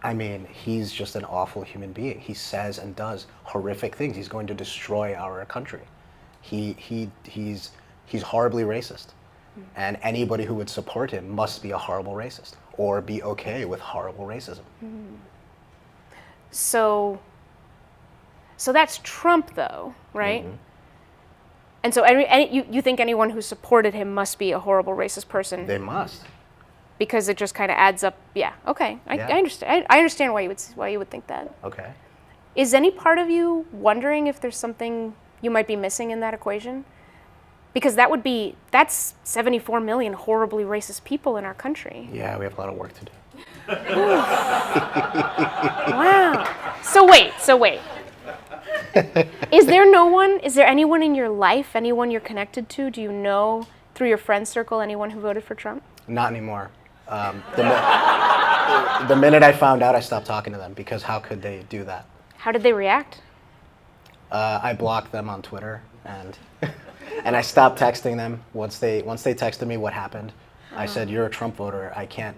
I mean, he's just an awful human being. He says and does horrific things. He's going to destroy our country. He's horribly racist. And anybody who would support him must be a horrible racist or be okay with horrible racism. So that's Trump, though, right? And so you think anyone who supported him must be a horrible racist person? They must. Because it just kind of adds up. Yeah. Okay. I understand. I understand why you would think that. Okay. Is any part of you wondering if there's something you might be missing in that equation? Because that's 74 million horribly racist people in our country. Yeah, we have a lot of work to do. Wow. So wait. Is there anyone in your life, anyone you're connected to? Do you know through your friend circle anyone who voted for Trump? Not anymore. The minute I found out, I stopped talking to them because how could they do that? How did they react? I blocked them on Twitter and I stopped texting them. Once they texted me what happened, I said, "You're a Trump voter. I can't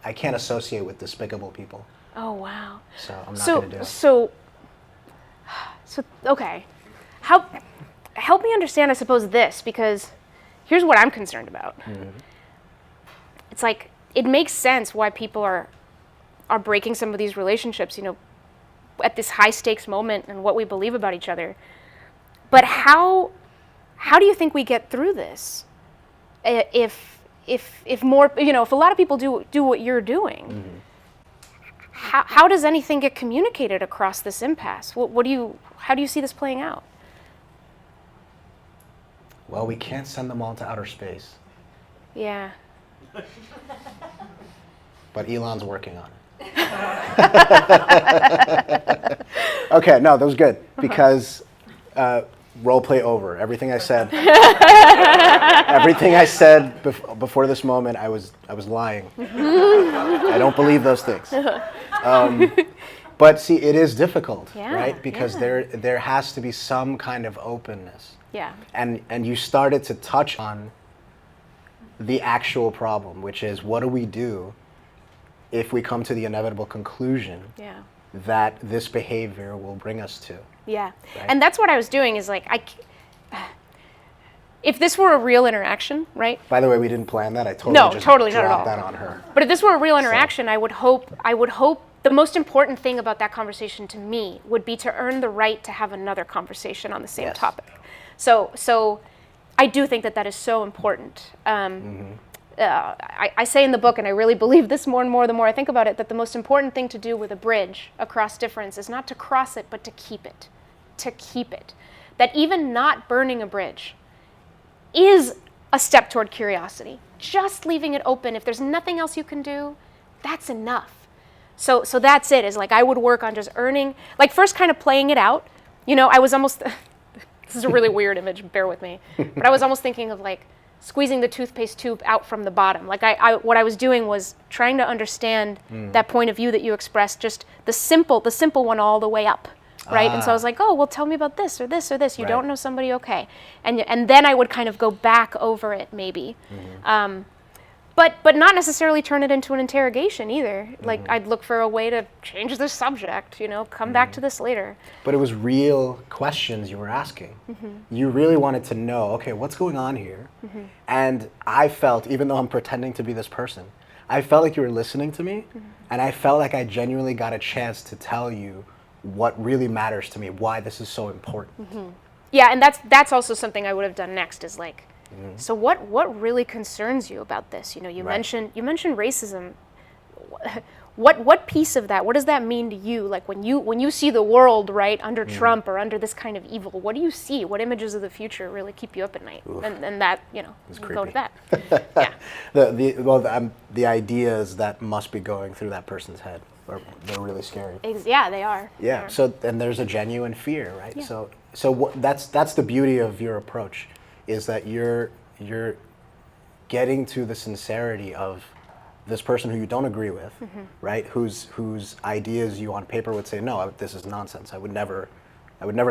associate with despicable people." Oh wow. So I'm not going to do it. So okay. Help me understand, I suppose, this, because here's what I'm concerned about. It's like it makes sense why people are breaking some of these relationships, at this high stakes moment and what we believe about each other. But how do you think we get through this? If more, if a lot of people do what you're doing, how does anything get communicated across this impasse? How do you see this playing out? Well, we can't send them all to outer space. Yeah. But Elon's working on it. Okay, no, that was good because role play over. Everything I said before this moment, I was lying. I don't believe those things. But see, it is difficult, right? Because there has to be some kind of openness. Yeah. And you started to touch on the actual problem, which is what do we do if we come to the inevitable conclusion that this behavior will bring us to? Yeah. Right? And that's what I was doing is like, if this were a real interaction, right? By the way, we didn't plan that. I totally No, just totally not at dropped all. that on her. But if this were a real interaction, I would hope the most important thing about that conversation to me would be to earn the right to have another conversation on the same topic. So I do think that is so important. I say in the book, and I really believe this more and more the more I think about it, that the most important thing to do with a bridge across difference is not to cross it, but to keep it. To keep it. That even not burning a bridge is a step toward curiosity. Just leaving it open, if there's nothing else you can do, that's enough. So that's it, is like I would work on just earning, like first kind of playing it out. You know, I was almost, this is a really weird image, bear with me, but I was almost thinking of like squeezing the toothpaste tube out from the bottom. Like what I was doing was trying to understand that point of view that you expressed, just the simple one all the way up. Right, and so I was like, oh, well, tell me about this or this or this. You don't know somebody, okay, and then I would kind of go back over it maybe, but not necessarily turn it into an interrogation either. Like I'd look for a way to change the subject, you know, come back to this later. But it was real questions you were asking. You really wanted to know, okay, what's going on here? And I felt, even though I'm pretending to be this person, I felt like you were listening to me, and I felt like I genuinely got a chance to tell you what really matters to me, why this is so important. Yeah, and that's also something I would have done next, is like, so what really concerns you about this? You know, you mentioned racism. What piece of that? What does that mean to you? Like when you see the world right under Trump or under this kind of evil, what do you see? What images of the future really keep you up at night? And that, you know, go to that. Yeah. The ideas that must be going through that person's head. They're really scary. Yeah, they are. Yeah. They are. So, and there's a genuine fear, right? Yeah. So that's the beauty of your approach, is that you're getting to the sincerity of this person who you don't agree with, right? Whose ideas you on paper would say, no, this is nonsense. I would never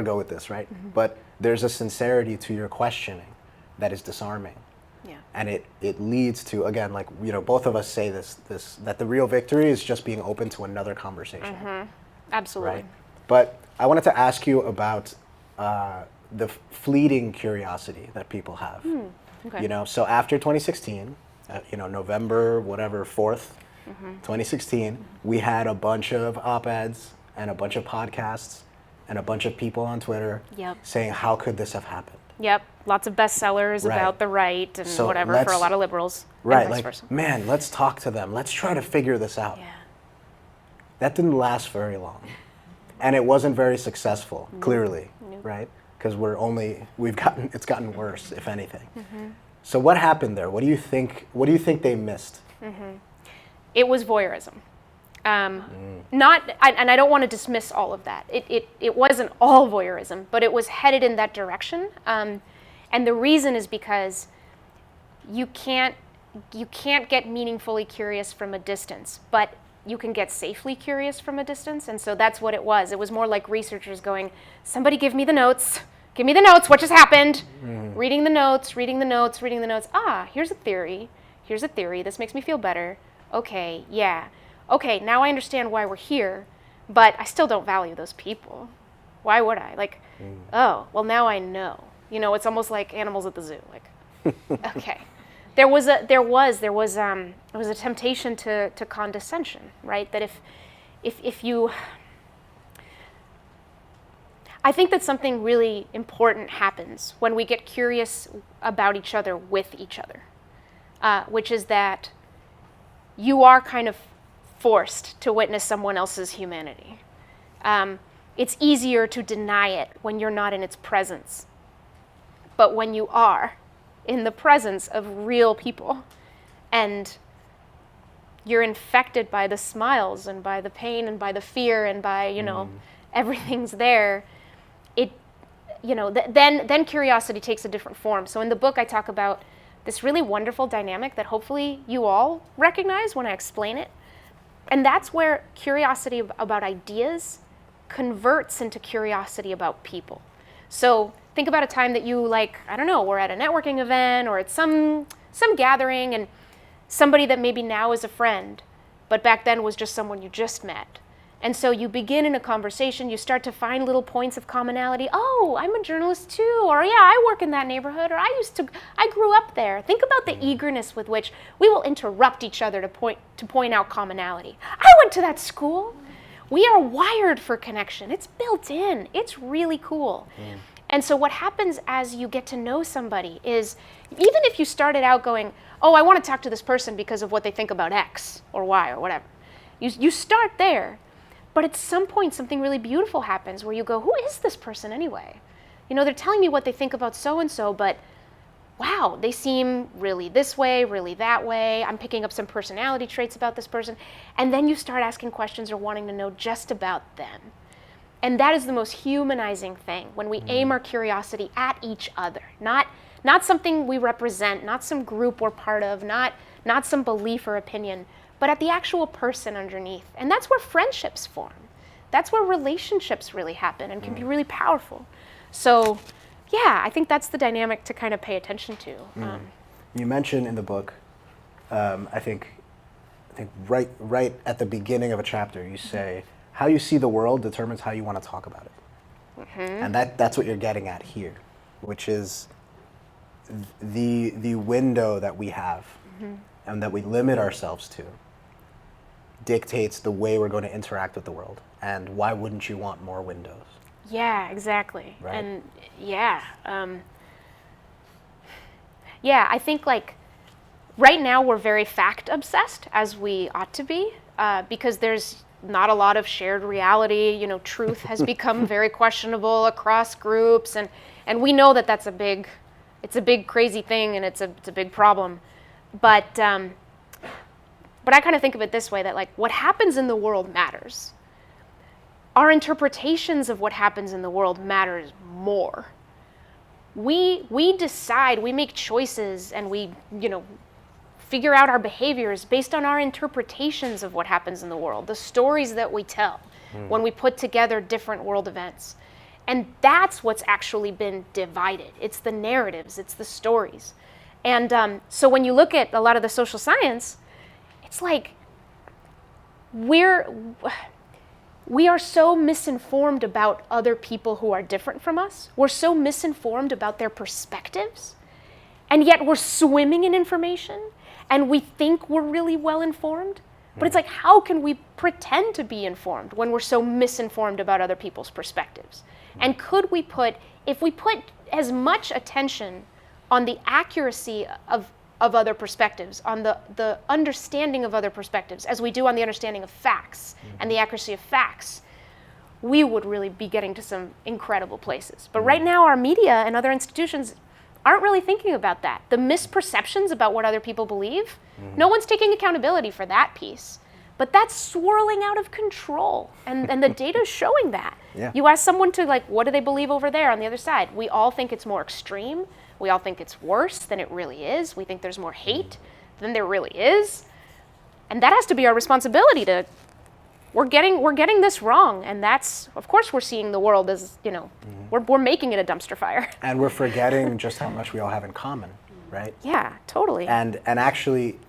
go with this, right? But there's a sincerity to your questioning that is disarming. Yeah. And it leads to, again, like, you know, both of us say this that the real victory is just being open to another conversation. Absolutely. Right? But I wanted to ask you about the fleeting curiosity that people have. Okay. You know, so after 2016, you know, November, whatever, 4th, 2016, we had a bunch of op-eds and a bunch of podcasts and a bunch of people on Twitter saying, how could this have happened? Yep, lots of bestsellers about the right and So whatever for a lot of liberals. Right, and vice like, versa. man, let's talk to them. Let's try to figure this out. Yeah. That didn't last very long. And it wasn't very successful, clearly, right? Because it's gotten worse, if anything. So what happened there? What do you think they missed? It was voyeurism. Not, and I don't want to dismiss all of that. It wasn't all voyeurism, but it was headed in that direction. And the reason is because you can't get meaningfully curious from a distance, but you can get safely curious from a distance. And so that's what it was. It was more like researchers going, somebody give me the notes. Give me the notes. What just happened? Reading the notes. Ah, here's a theory. This makes me feel better. Okay, yeah. Okay, now I understand why we're here, but I still don't value those people. Why would I? Like, oh, well, now I know. You know, it's almost like animals at the zoo. Like, okay. There was a temptation to condescension, right? That if you, I think that something really important happens when we get curious about each other with each other, which is that you are kind of forced to witness someone else's humanity. It's easier to deny it when you're not in its presence. But when you are in the presence of real people and you're infected by the smiles and by the pain and by the fear and by, you know, everything's there, then curiosity takes a different form. So in the book I talk about this really wonderful dynamic that hopefully you all recognize when I explain it. And that's where curiosity about ideas converts into curiosity about people. So think about a time that you, like, I don't know, were at a networking event or at some gathering, and somebody that maybe now is a friend, but back then was just someone you just met. And so you begin in a conversation, you start to find little points of commonality. Oh, I'm a journalist too, or yeah, I work in that neighborhood, or I grew up there. Think about the eagerness with which we will interrupt each other to point out commonality. I went to that school. We are wired for connection. It's built in. It's really cool. And so what happens as you get to know somebody is, even if you started out going, oh, I want to talk to this person because of what they think about X or Y or whatever. You start there, but at some point something really beautiful happens where you go, who is this person anyway? You know, they're telling me what they think about so-and-so, but wow, they seem really this way, really that way. I'm picking up some personality traits about this person. And then you start asking questions or wanting to know just about them. And that is the most humanizing thing, when we aim our curiosity at each other, not something we represent, not some group we're part of, not some belief or opinion, but at the actual person underneath. And that's where friendships form. That's where relationships really happen and can be really powerful. So yeah, I think that's the dynamic to kind of pay attention to. You mentioned in the book, I think right at the beginning of a chapter, you say, how you see the world determines how you want to talk about it. And that's what you're getting at here, which is the window that we have and that we limit ourselves to dictates the way we're going to interact with the world. And why wouldn't you want more windows? Yeah, exactly. Right. And yeah, I think like right now we're very fact obsessed, as we ought to be, because there's not a lot of shared reality. You know, truth has become very questionable across groups, and we know that that's a big crazy thing, and it's a big problem. But I kind of think of it this way, that like what happens in the world matters. Our interpretations of what happens in the world matters more. We decide, we make choices, and we, you know, figure out our behaviors based on our interpretations of what happens in the world, the stories that we tell when we put together different world events. And that's what's actually been divided. It's the narratives, it's the stories. And so when you look at a lot of the social science, it's like we are so misinformed about other people who are different from us. We're so misinformed about their perspectives, and yet we're swimming in information, and we think we're really well informed. But it's like, how can we pretend to be informed when we're so misinformed about other people's perspectives? And could we if we put as much attention on the accuracy of other perspectives, on the understanding of other perspectives, as we do on the understanding of facts and the accuracy of facts, we would really be getting to some incredible places. But right now, our media and other institutions aren't really thinking about that. The misperceptions about what other people believe, no one's taking accountability for that piece. But that's swirling out of control, and the data is showing that. Yeah. You ask someone to, like, what do they believe over there on the other side? We all think it's more extreme. We all think it's worse than it really is. We think there's more hate than there really is. And that has to be our responsibility to, we're getting this wrong. And that's, of course, we're seeing the world as, you know, we're making it a dumpster fire. And we're forgetting just how much we all have in common, right? Yeah, totally. And actually,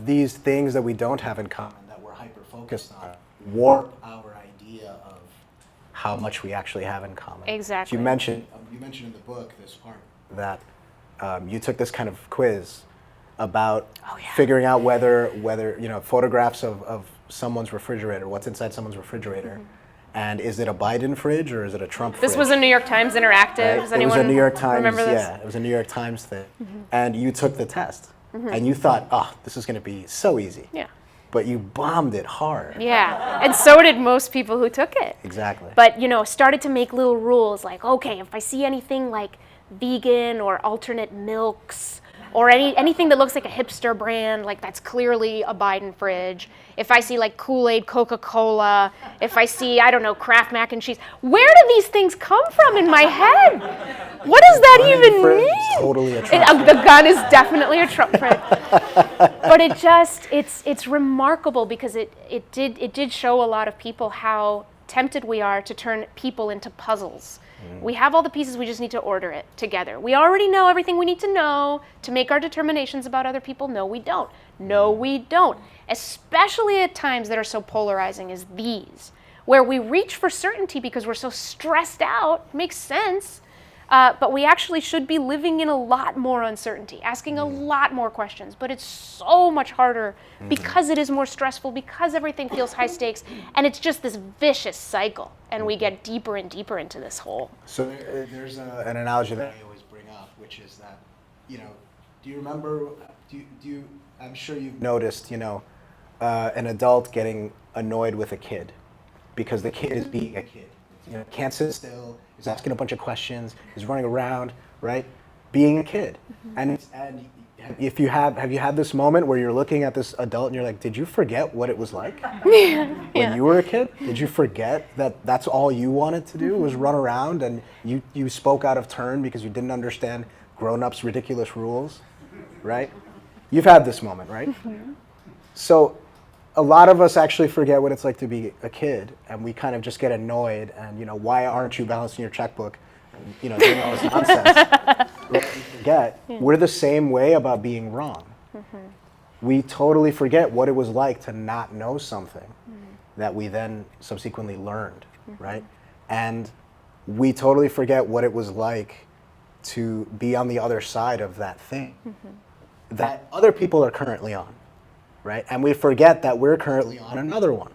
these things that we don't have in common, that we're hyper-focused on, warp our idea of how much we actually have in common. Exactly. So you mentioned in the book this part that you took this kind of quiz about figuring out whether you know, photographs of someone's refrigerator, what's inside someone's refrigerator, and is it a Biden fridge or is it a Trump fridge? This was a New York Times Interactive. Right? Does anyone it was a New York Times, remember this? Yeah, it was a New York Times thing, and you took the test, and you thought, oh, this is going to be so easy. Yeah. But you bombed it hard. Yeah, and so did most people who took it. Exactly. But, you know, started to make little rules like, okay, if I see anything like vegan or alternate milks or anything that looks like a hipster brand, like that's clearly a Biden fridge. If I see like Kool-Aid, Coca-Cola, if I see, I don't know, Kraft mac and cheese, where do these things come from in my head? What does that even mean? Totally a Trump The gun is definitely a Trump fridge. But it's remarkable because it did show a lot of people how tempted we are to turn people into puzzles. We have all the pieces, we just need to order it together. We already know everything we need to know to make our determinations about other people. No, we don't. No, we don't. Especially at times that are so polarizing as these, where we reach for certainty because we're so stressed out. Makes sense. But we actually should be living in a lot more uncertainty, asking a lot more questions. But it's so much harder because it is more stressful, because everything feels high stakes, and it's just this vicious cycle. And we get deeper and deeper into this hole. So there's an analogy that I always bring up, which is that, do you remember, I'm sure you've noticed, an adult getting annoyed with a kid because the kid is being a kid. Can't sit still, is asking a bunch of questions, is running around, right? Being a kid. And if you have you had this moment where you're looking at this adult and you're like, did you forget what it was like when you were a kid? Did you forget that that's all you wanted to do was run around, and you spoke out of turn because you didn't understand grown-ups' ridiculous rules, right? You've had this moment, right? So a lot of us actually forget what it's like to be a kid, and we kind of just get annoyed and, why aren't you balancing your checkbook? And, doing all this nonsense. We forget we're the same way about being wrong. We totally forget what it was like to not know something that we then subsequently learned, right? And we totally forget what it was like to be on the other side of that thing that other people are currently on. Right? And we forget that we're currently on another one,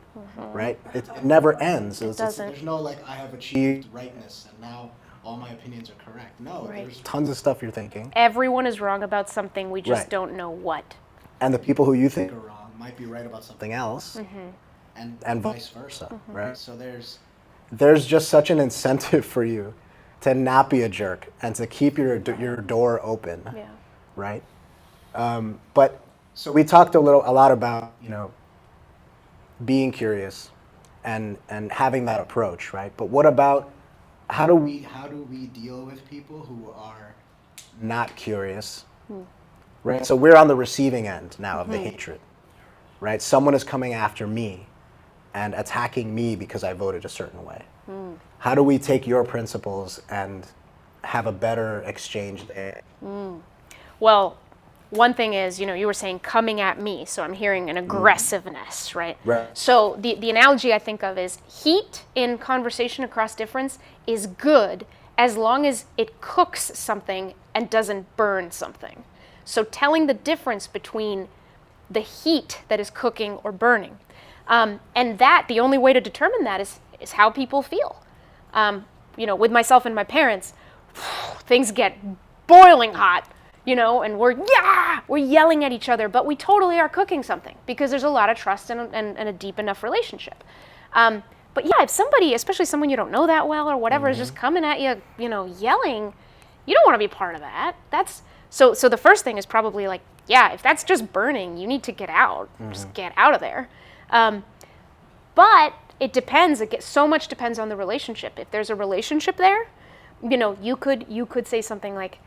right? It never ends. There's no I have achieved rightness and now all my opinions are correct. No, there's tons of stuff you're thinking. Everyone is wrong about something, we just don't know what. And the people who you think are wrong might be right about something else, and vice versa, right? So there's just such an incentive for you to not be a jerk and to keep your door open, right? So we talked a lot about, being curious and having that approach, right? But what about how do we deal with people who are not curious, right? So we're on the receiving end now of the hatred, right? Someone is coming after me and attacking me because I voted a certain way. How do we take your principles and have a better exchange there? Well, one thing is, you were saying coming at me, so I'm hearing an aggressiveness, right? So the analogy I think of is heat in conversation across difference is good as long as it cooks something and doesn't burn something. So telling the difference between the heat that is cooking or burning. And that, the only way to determine that is how people feel. With myself and my parents, things get boiling hot. And we're yelling at each other, but we totally are cooking something because there's a lot of trust and a deep enough relationship. But yeah, if somebody, especially someone you don't know that well or whatever, is just coming at you, yelling, you don't want to be part of that. So the first thing is probably if that's just burning, you need to get out. Just get out of there. But it depends. So much depends on the relationship. If there's a relationship there, you could say something like,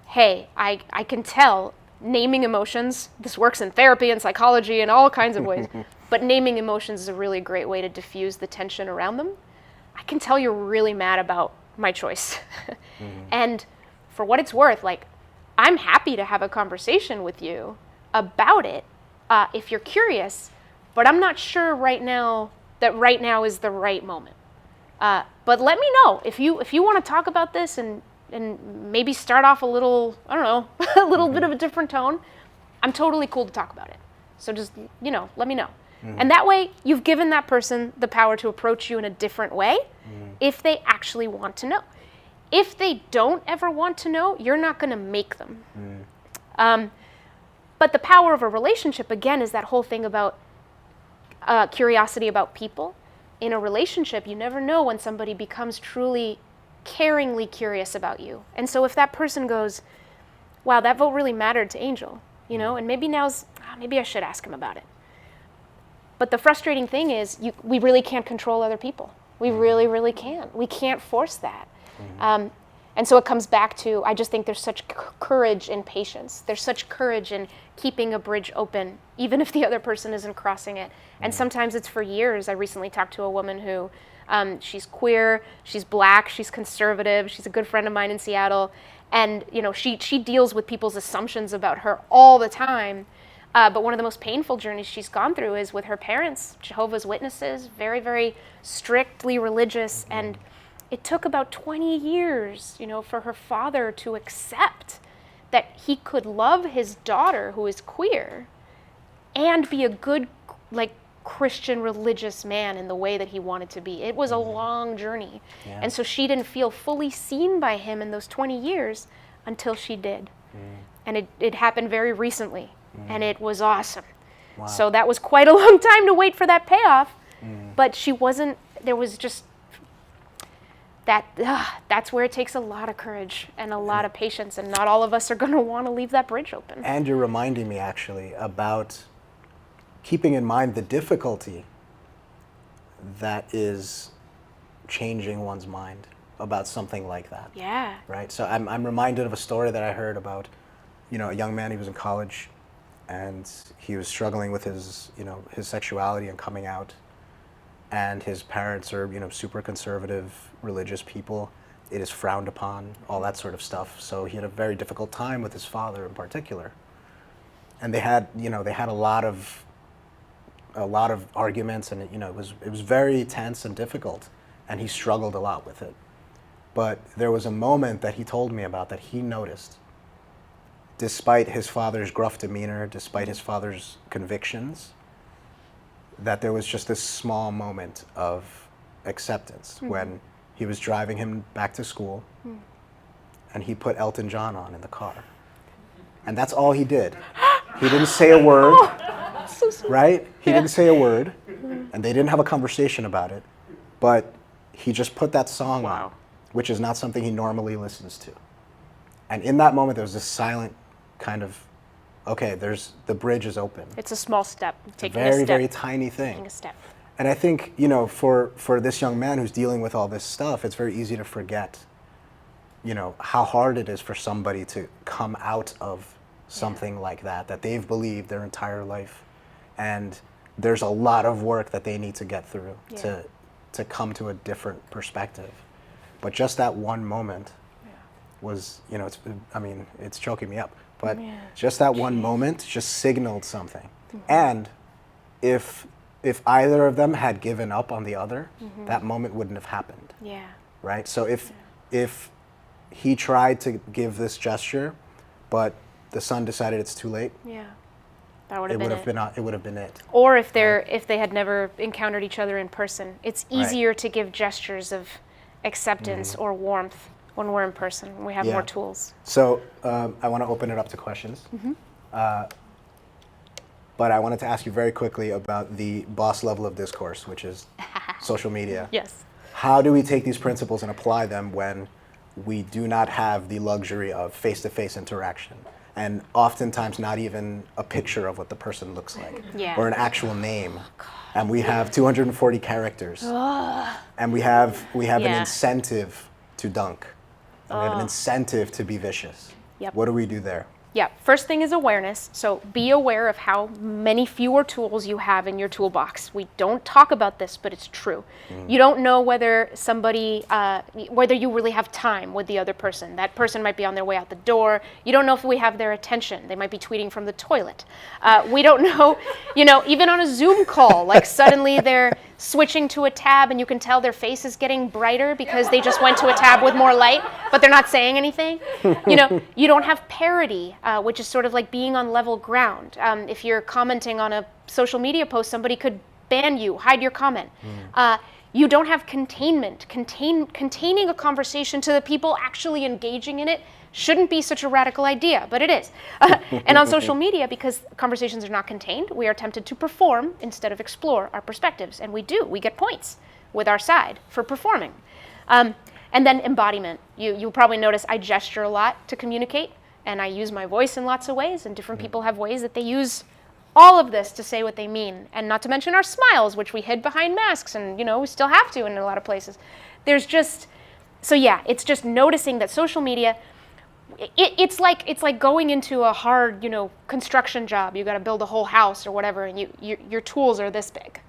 hey, I can tell naming emotions, this works in therapy and psychology and all kinds of ways, but naming emotions is a really great way to diffuse the tension around them. I can tell you're really mad about my choice. And for what it's worth, I'm happy to have a conversation with you about it if you're curious, but I'm not sure right now that right now is the right moment. But let me know if you want to talk about this and maybe start off a little, I don't know, a little bit of a different tone. I'm totally cool to talk about it. So just, let me know. And that way, you've given that person the power to approach you in a different way if they actually want to know. If they don't ever want to know, you're not going to make them. But the power of a relationship, again, is that whole thing about curiosity about people. In a relationship, you never know when somebody becomes truly caringly curious about you. And so if that person goes, wow, that vote really mattered to Angel, and maybe maybe I should ask him about it. But the frustrating thing is we really can't control other people. We really, really can't. We can't force that. And so it comes back to, I just think there's such courage in patience. There's such courage in keeping a bridge open, even if the other person isn't crossing it. And sometimes it's for years. I recently talked to a woman who, she's queer, she's Black, she's conservative, she's a good friend of mine in Seattle. And she deals with people's assumptions about her all the time. But one of the most painful journeys she's gone through is with her parents, Jehovah's Witnesses, very, very strictly religious. And it took about 20 years, for her father to accept that he could love his daughter who is queer and be a good, Christian religious man in the way that he wanted to be. It was a long journey. Yeah. And so she didn't feel fully seen by him in those 20 years until she did. And it happened very recently, and it was awesome. Wow. So that was quite a long time to wait for that payoff, but she wasn't, there was just, that's where it takes a lot of courage and a lot of patience, and not all of us are going to want to leave that bridge open. And you're reminding me actually about keeping in mind the difficulty that is changing one's mind about something like that. Yeah. Right? So I'm reminded of a story that I heard about, a young man. He was in college and he was struggling with his sexuality and coming out. And his parents are, super conservative, religious people. It is frowned upon, all that sort of stuff. So he had a very difficult time with his father in particular. And they had a lot of arguments, and it was very tense and difficult, and he struggled a lot with it. But there was a moment that he told me about that he noticed, despite his father's gruff demeanor, despite his father's convictions, that there was just this small moment of acceptance when he was driving him back to school and he put Elton John on in the car. And that's all he did. He didn't say a word, right? He didn't say a word, and they didn't have a conversation about it, but he just put that song on, which is not something he normally listens to. And in that moment, there was this silent kind of, okay, the bridge is open. It's a small step, taking a very, step. very tiny thing. Taking a step. And I think, for this young man who's dealing with all this stuff, it's very easy to forget, how hard it is for somebody to come out of something like that they've believed their entire life. And there's a lot of work that they need to get through to come to a different perspective. But just that one moment was, it's choking me up, but just that one moment just signaled something. And if either of them had given up on the other, that moment wouldn't have happened. Yeah. Right? So if he tried to give this gesture, but the son decided it's too late, that would have been it. It would have been it. Or if they had never encountered each other in person, it's easier to give gestures of acceptance or warmth when we're in person, when we have more tools. So I want to open it up to questions. But I wanted to ask you very quickly about the boss level of discourse, which is social media. Yes. How do we take these principles and apply them when we do not have the luxury of face-to-face interaction? And oftentimes not even a picture of what the person looks like, or an actual name. And we have 240 characters, and we have an incentive to dunk, and we have an incentive to be vicious. What do we do there? Yeah, first thing is awareness. So be aware of how many fewer tools you have in your toolbox. We don't talk about this, but it's true. You don't know whether whether you really have time with the other person. That person might be on their way out the door. You don't know if we have their attention. They might be tweeting from the toilet. We don't know, even on a Zoom call, suddenly they're switching to a tab and you can tell their face is getting brighter because they just went to a tab with more light, but they're not saying anything. You don't have parity, which is sort of like being on level ground. If you're commenting on a social media post, somebody could ban you, hide your comment. You don't have containment. Containing a conversation to the people actually engaging in it shouldn't be such a radical idea, but it is. And on social media, because conversations are not contained, we are tempted to perform instead of explore our perspectives. And we do. We get points with our side for performing. And then embodiment. You'll probably notice I gesture a lot to communicate, and I use my voice in lots of ways, and different people have ways that they use all of this to say what they mean. And not to mention our smiles, which we hid behind masks, and we still have to in a lot of places. It's just noticing that social media, it's like going into a hard, construction job. You got to build a whole house or whatever, and your tools are this big.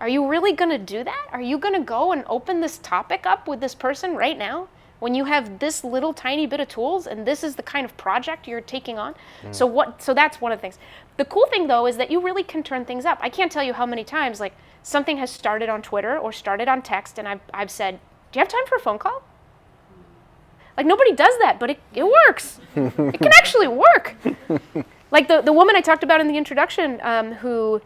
Are you really going to do that? Are you going to go and open this topic up with this person right now when you have this little tiny bit of tools and this is the kind of project you're taking on? So that's one of the things. The cool thing though is that you really can turn things up. I can't tell you how many times something has started on Twitter or started on text, and I've said, you have time for a phone call? Like, nobody does that, but it works. It can actually work. Like the woman I talked about in the introduction, who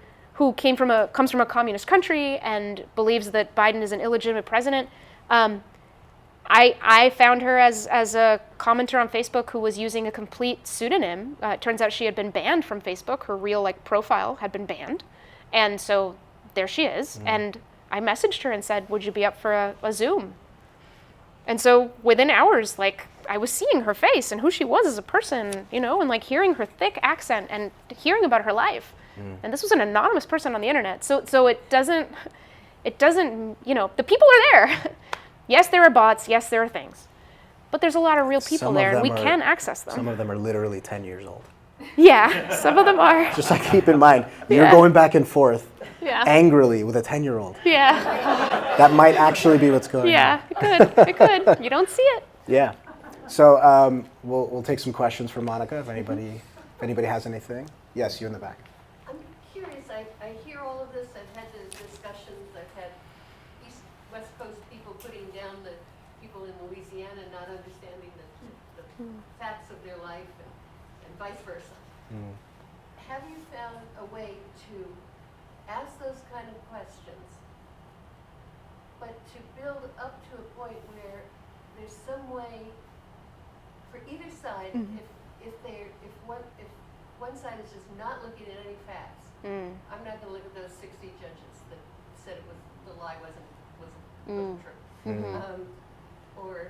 comes from a communist country and believes that Biden is an illegitimate president. I found her as a commenter on Facebook who was using a complete pseudonym. It turns out she had been banned from Facebook. Her real profile had been banned, and so there she is. And I messaged her and said, "Would you be up for a Zoom?" And so within hours, I was seeing her face and who she was as a person, and hearing her thick accent and hearing about her life. And this was an anonymous person on the internet. So it doesn't, the people are there. Yes, there are bots. Yes, there are things. But there's a lot of real people there, and we can access them. Some of them are literally 10 years old. Yeah, some of them are. Just keep in mind, you're going back and forth angrily with a 10-year-old. Yeah. That might actually be what's going on. Yeah, it could. You don't see it. Yeah. So we'll take some questions from Monica if anybody has anything. Yes, you in the back. I'm curious. I hear all of this. I've had the discussions. I've had West Coast people putting down the people in Louisiana not understanding the facts of their life and vice versa. Have you found a way to ask those kind of questions, but to build up to a point where there's some way for either side, if one side is just not looking at any facts, I'm not going to look at those 60 judges that said the lie wasn't true, or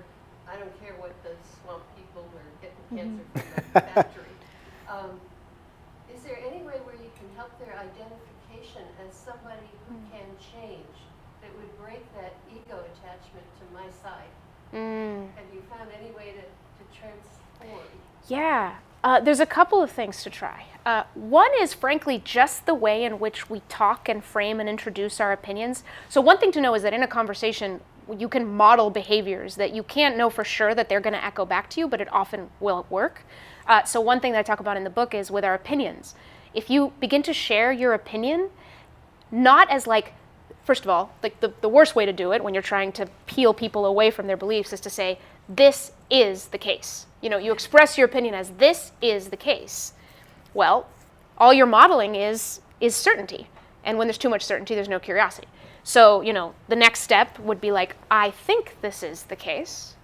I don't care what the swamp people were getting cancer from the factory. Is there any way where you can help their identification as somebody who can change, that would break that ego attachment to my side? Have you found any way to transform? Yeah, there's a couple of things to try. One is, frankly, just the way in which we talk and frame and introduce our opinions. So one thing to know is that in a conversation, you can model behaviors that you can't know for sure that they're going to echo back to you, but it often will work. So one thing that I talk about in the book is with our opinions. If you begin to share your opinion, not as first of all, the worst way to do it when you're trying to peel people away from their beliefs is to say, this is the case. You express your opinion as this is the case. Well, all you're modeling is certainty. And when there's too much certainty, there's no curiosity. So, the next step would be I think this is the case,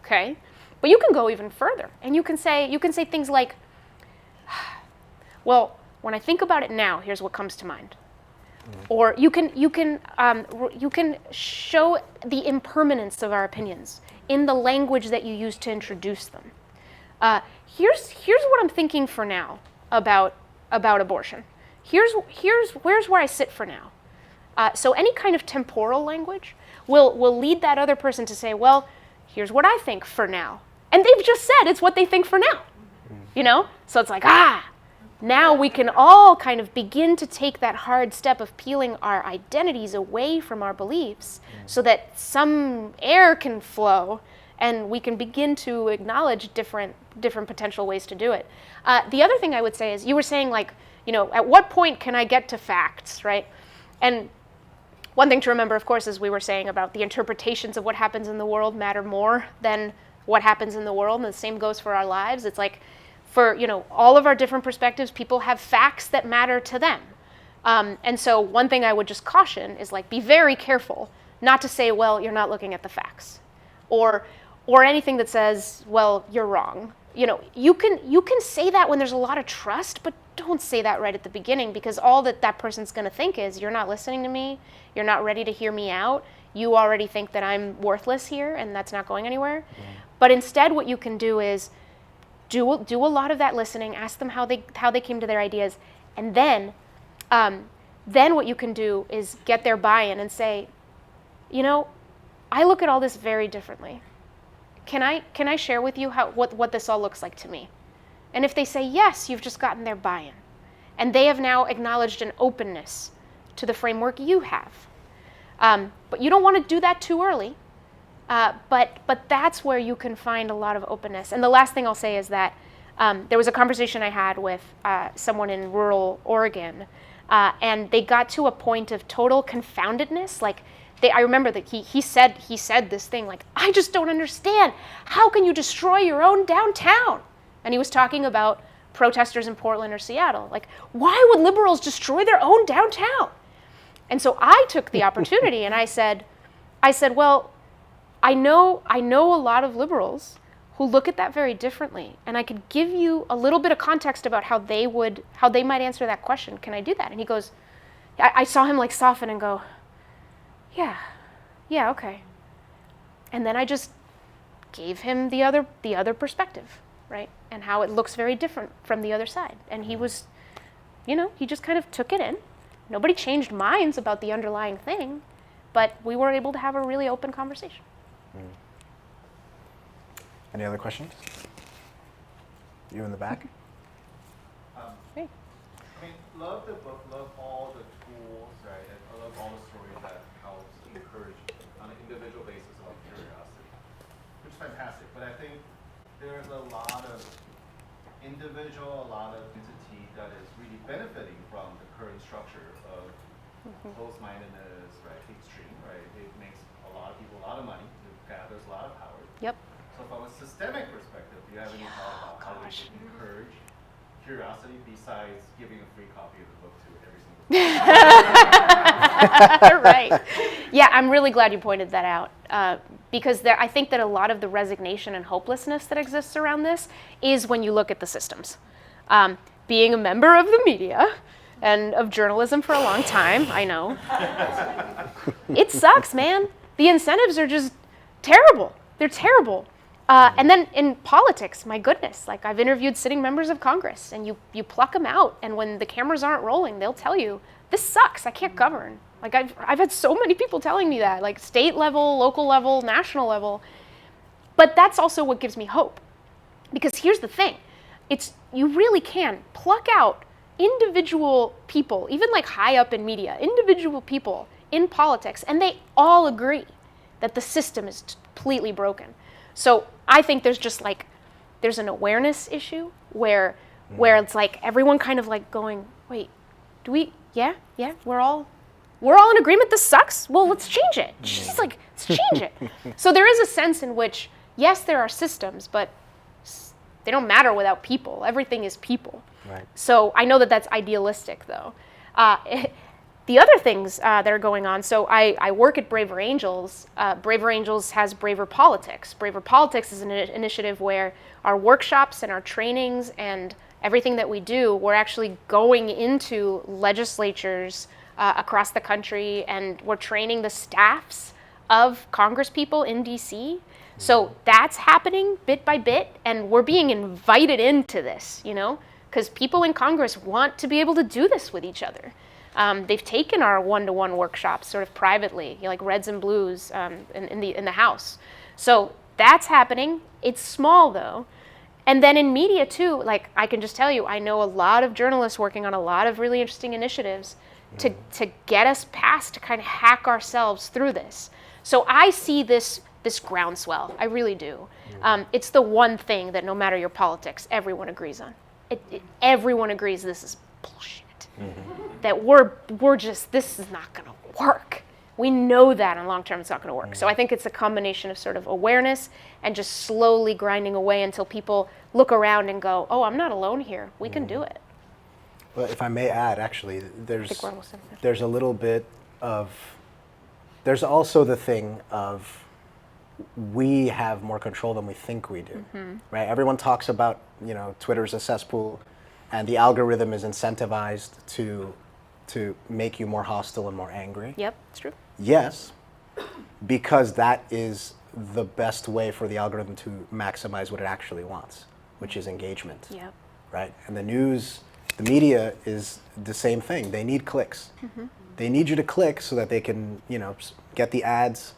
okay? But you can go even further, and you can say things like, well, when I think about it now, here's what comes to mind. Or you can show the impermanence of our opinions in the language that you use to introduce them. Here's what I'm thinking for now about abortion. Here's where I sit for now. So any kind of temporal language will lead that other person to say, well, here's what I think for now. And they've just said it's what they think for now. So it's now we can all kind of begin to take that hard step of peeling our identities away from our beliefs so that some air can flow and we can begin to acknowledge different potential ways to do it. The other thing I would say is, you were saying at what point can I get to facts, right? And one thing to remember, of course, is we were saying about the interpretations of what happens in the world matter more than what happens in the world, and the same goes for our lives. It's for all of our different perspectives, people have facts that matter to them. And so one thing I would just caution is be very careful not to say, well, you're not looking at the facts, or anything that says, well, you're wrong. You can say that when there's a lot of trust, but don't say that right at the beginning, because all that person's going to think is, you're not listening to me, you're not ready to hear me out, you already think that I'm worthless here, and that's not going anywhere. But instead, what you can do is do a lot of that listening, ask them how they came to their ideas, and then what you can do is get their buy-in and say, I look at all this very differently. Can I share with you what this all looks like to me? And if they say yes, you've just gotten their buy-in, and they have now acknowledged an openness to the framework you have. But you don't want to do that too early. But that's where you can find a lot of openness. And the last thing I'll say is that there was a conversation I had with someone in rural Oregon, and they got to a point of total confoundedness. I remember that he said this thing like, I just don't understand. How can you destroy your own downtown? And he was talking about protesters in Portland or Seattle. Like, why would liberals destroy their own downtown? And so I took the opportunity and I said, well, I know a lot of liberals who look at that very differently, and I could give you a little bit of context about how they might answer that question. Can I do that? And he goes, I saw him like soften and go, yeah, okay. And then I just gave him the other perspective, right? And how it looks very different from the other side. And he was, he just kind of took it in. Nobody changed minds about the underlying thing, but we were able to have a really open conversation. Any other questions? You in the back? Hey. I mean, love the book, love all the tools, right? And I love all the stories that helps encourage on an individual basis about curiosity, which is fantastic. But I think there's a lot of individual, a lot of entity that is really benefiting from the current structure of closed-mindedness, right? The extreme, right? It makes a lot of people a lot of money, it gathers a lot of power. Yep. So from a systemic perspective, do you have any thought about how we should encourage curiosity besides giving a free copy of the book to every single person? Right. Yeah, I'm really glad you pointed that out because I think that a lot of the resignation and hopelessness that exists around this is when you look at the systems. Being a member of the media and of journalism for a long time, I know. It sucks, man. The incentives are just terrible. They're terrible. And then in politics, my goodness, like I've interviewed sitting members of Congress and you pluck them out and when the cameras aren't rolling, they'll tell you, this sucks, I can't govern. Like I've had so many people telling me that, like state level, local level, national level. But that's also what gives me hope. Because here's the thing, you really can pluck out individual people, even like high up in media, individual people in politics, and they all agree that the system is completely broken. So I think there's an awareness issue where it's like everyone kind of like going, wait, we're all in agreement this sucks? Well, let's change it. Just like, let's change it. So there is a sense in which, yes, there are systems, but they don't matter without people. Everything is people. Right. So I know that that's idealistic though. The other things that are going on, so I work at Braver Angels. Braver Angels has Braver Politics. Braver Politics is an initiative where our workshops and our trainings and everything that we do, we're actually going into legislatures across the country and we're training the staffs of congresspeople in DC. So that's happening bit by bit and we're being invited into this, because people in Congress want to be able to do this with each other. They've taken our one-to-one workshops sort of privately, like Reds and Blues in the House. So that's happening. It's small though. And then in media too, like I can just tell you, I know a lot of journalists working on a lot of really interesting initiatives to get us past, to kind of hack ourselves through this. So I see this groundswell. I really do. It's the one thing that no matter your politics, everyone agrees on. Everyone agrees this is bullshit. That this is not going to work. We know that in long term it's not going to work. So I think it's a combination of sort of awareness and just slowly grinding away until people look around and go, oh, I'm not alone here. We can do it. Well, if I may add, actually, there's a little bit of, there's also the thing of we have more control than we think we do, right? Everyone talks about, Twitter's a cesspool and the algorithm is incentivized to make you more hostile and more angry. Yep, it's true. Yes, because that is the best way for the algorithm to maximize what it actually wants, which is engagement. Yep. Right? And the news, the media is the same thing. They need clicks. They need you to click so that they can, get the ads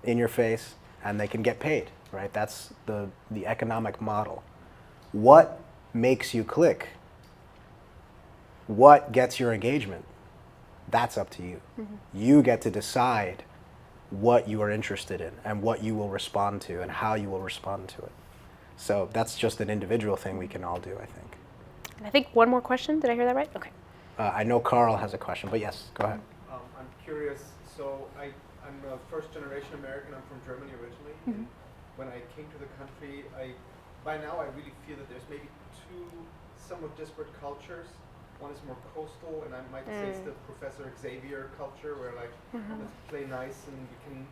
in your face and they can get paid, right? That's the economic model. What makes you click? What gets your engagement? That's up to you. You get to decide what you are interested in and what you will respond to and how you will respond to it. So that's just an individual thing we can all do, I think. And I think one more question. Did I hear that right? Okay. I know Carl has a question, but yes, go ahead. I'm curious, So I'm a first-generation American. I'm from Germany originally. And when I came to the country, by now I really feel that there's maybe two somewhat disparate cultures. One is more coastal, and I might say it's the Professor Xavier culture, where like let's play nice and we can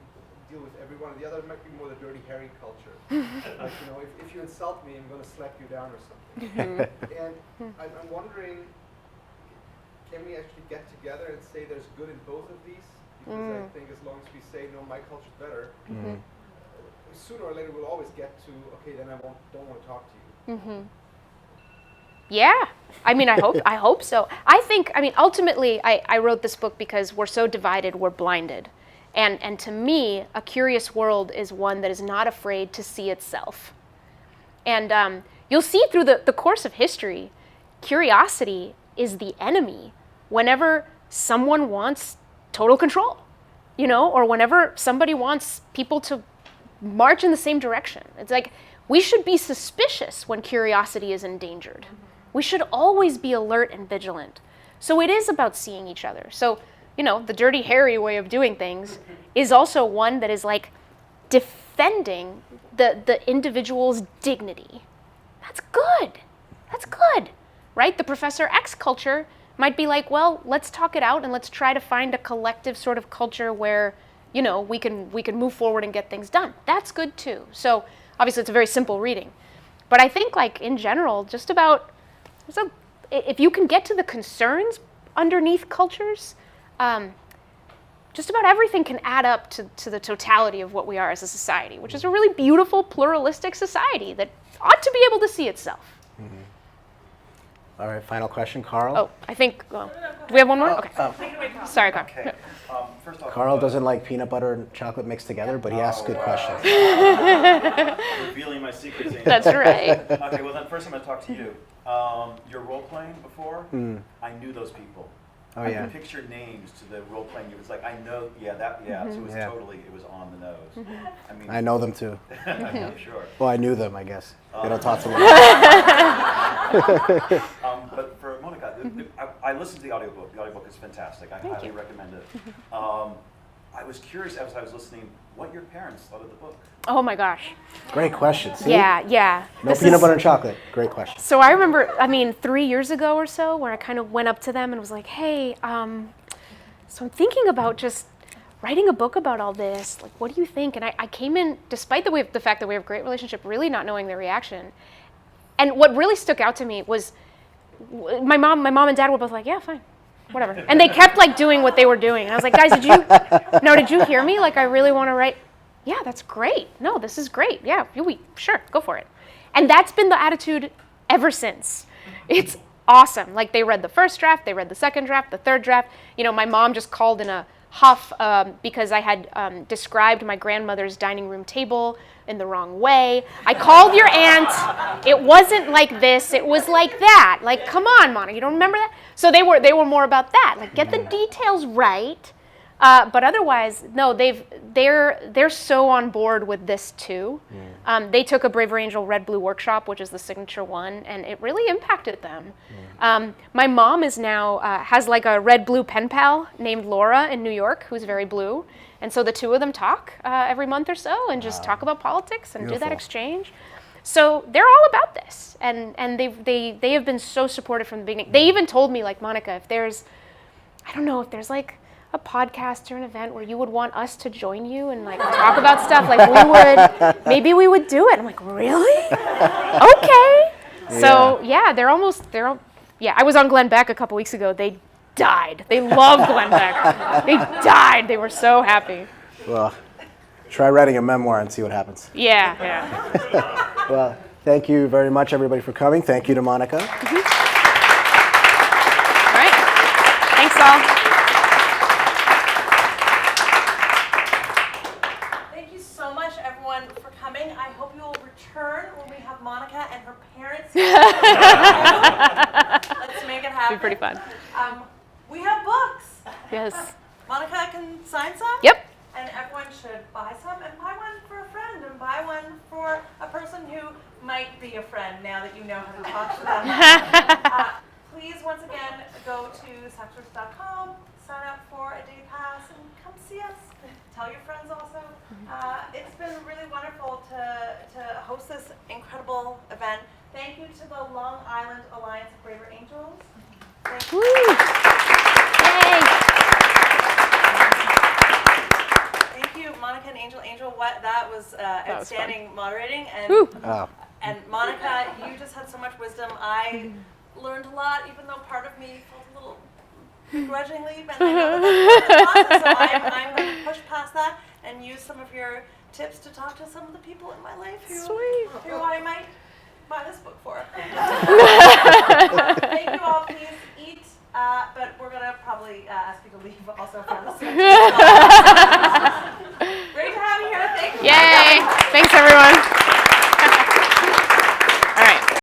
deal with everyone. The other might be more the Dirty Harry culture. Like, you know, if you insult me, I'm going to slap you down or something. And I'm wondering, can we actually get together and say there's good in both of these? Because I think as long as we say, no, my culture's better, sooner or later we'll always get to, okay, then I don't want to talk to you. Yeah, I mean, I hope so. I think, I mean, ultimately, I wrote this book because we're so divided, we're blinded. And to me, a curious world is one that is not afraid to see itself. And you'll see through the course of history, curiosity is the enemy whenever someone wants total control, you know, or whenever somebody wants people to march in the same direction. It's like, we should be suspicious when curiosity is endangered. We should always be alert and vigilant. So it is about seeing each other. So, you know, the Dirty Harry way of doing things is also one that is like defending the individual's dignity. That's good. That's good, right? The Professor X culture might be like, well, let's talk it out and let's try to find a collective sort of culture where, you know, we can move forward and get things done. That's good too. So obviously it's a very simple reading. But I think like in general, just about, if you can get to the concerns underneath cultures, just about everything can add up to the totality of what we are as a society, which is a really beautiful, pluralistic society that ought to be able to see itself. All right, final question, Carl. Oh, I think, do we have one more? Okay. Sorry, Carl. Okay. First off, Carl doesn't like peanut butter and chocolate mixed together, but he asks good questions. revealing my secrets. Amy. That's right. Okay, well then first I'm going to talk to you. Your role playing before, I knew those people. Oh, I yeah. could picture names to the role playing. It was like, I know, so it was totally, it was on the nose. I mean, I know them too. I'm sure. Well, I knew them, I guess. They don't talk to me. But for Monica, I listened to the audiobook. The audiobook is fantastic. I highly recommend it. I was curious as I was listening what your parents thought of the book. Oh my gosh. Great question. See? Yeah. No peanut butter and chocolate. Great question. So I remember, 3 years ago or so, where I kind of went up to them and was like, hey, so I'm thinking about just writing a book about all this. Like, what do you think? And I came in, despite the fact that we have a great relationship, really not knowing their reaction. And what really stuck out to me was my mom and dad were both like, yeah, fine. Whatever. And they kept like doing what they were doing. And I was like, guys, did you hear me? Like, I really want to write. Yeah, that's great. No, this is great. Yeah, sure, go for it. And that's been the attitude ever since. It's awesome. Like, they read the first draft, they read the second draft, the third draft. You know, my mom just called in a huff because I had described my grandmother's dining room table in the wrong way. I called your aunt. It wasn't like this. It was like that. Like, come on, Monica, you don't remember that? So they were more about that. Like, get the details right. But otherwise, no, they're so on board with this too. They took a Braver Angel Red Blue workshop, which is the signature one, and it really impacted them. My mom is now has like a red blue pen pal named Laura in New York, who's very blue, and so the two of them talk every month or so and just talk about politics and do that exchange. So they're all about this, and they have been so supportive from the beginning. They even told me, like, Monica, if there's like a podcast or an event where you would want us to join you and like talk about stuff, like maybe we would do it. I'm like, really? Okay. So yeah, I was on Glenn Beck a couple weeks ago. They died. They love Glenn Beck. They died. They were so happy. Well, try writing a memoir and see what happens. Yeah. Well, thank you very much, everybody, for coming. Thank you to Monica. All right. Thanks, all. For coming. I hope you will return when we have Monica and her parents. Let's make it happen. It'd be pretty fun. We have books. Yes. Monica can sign some. Yep. And everyone should buy some and buy one for a friend and buy one for a person who might be a friend now that you know how to talk to them. Please, once again, go to saxworks.com, sign up for a day pass and come see us. Tell your friends also. It's been really wonderful to host this incredible event. Thank you to the Long Island Alliance of Braver Angels. Thank you. Thank you, Monica and Angel. What that was outstanding moderating, and Monica, you just had so much wisdom. I learned a lot, even though part of me felt a little begrudgingly, but I know that that's part of the process, so I'm going to push past that and use some of your tips to talk to some of the people in my life who I might buy this book for.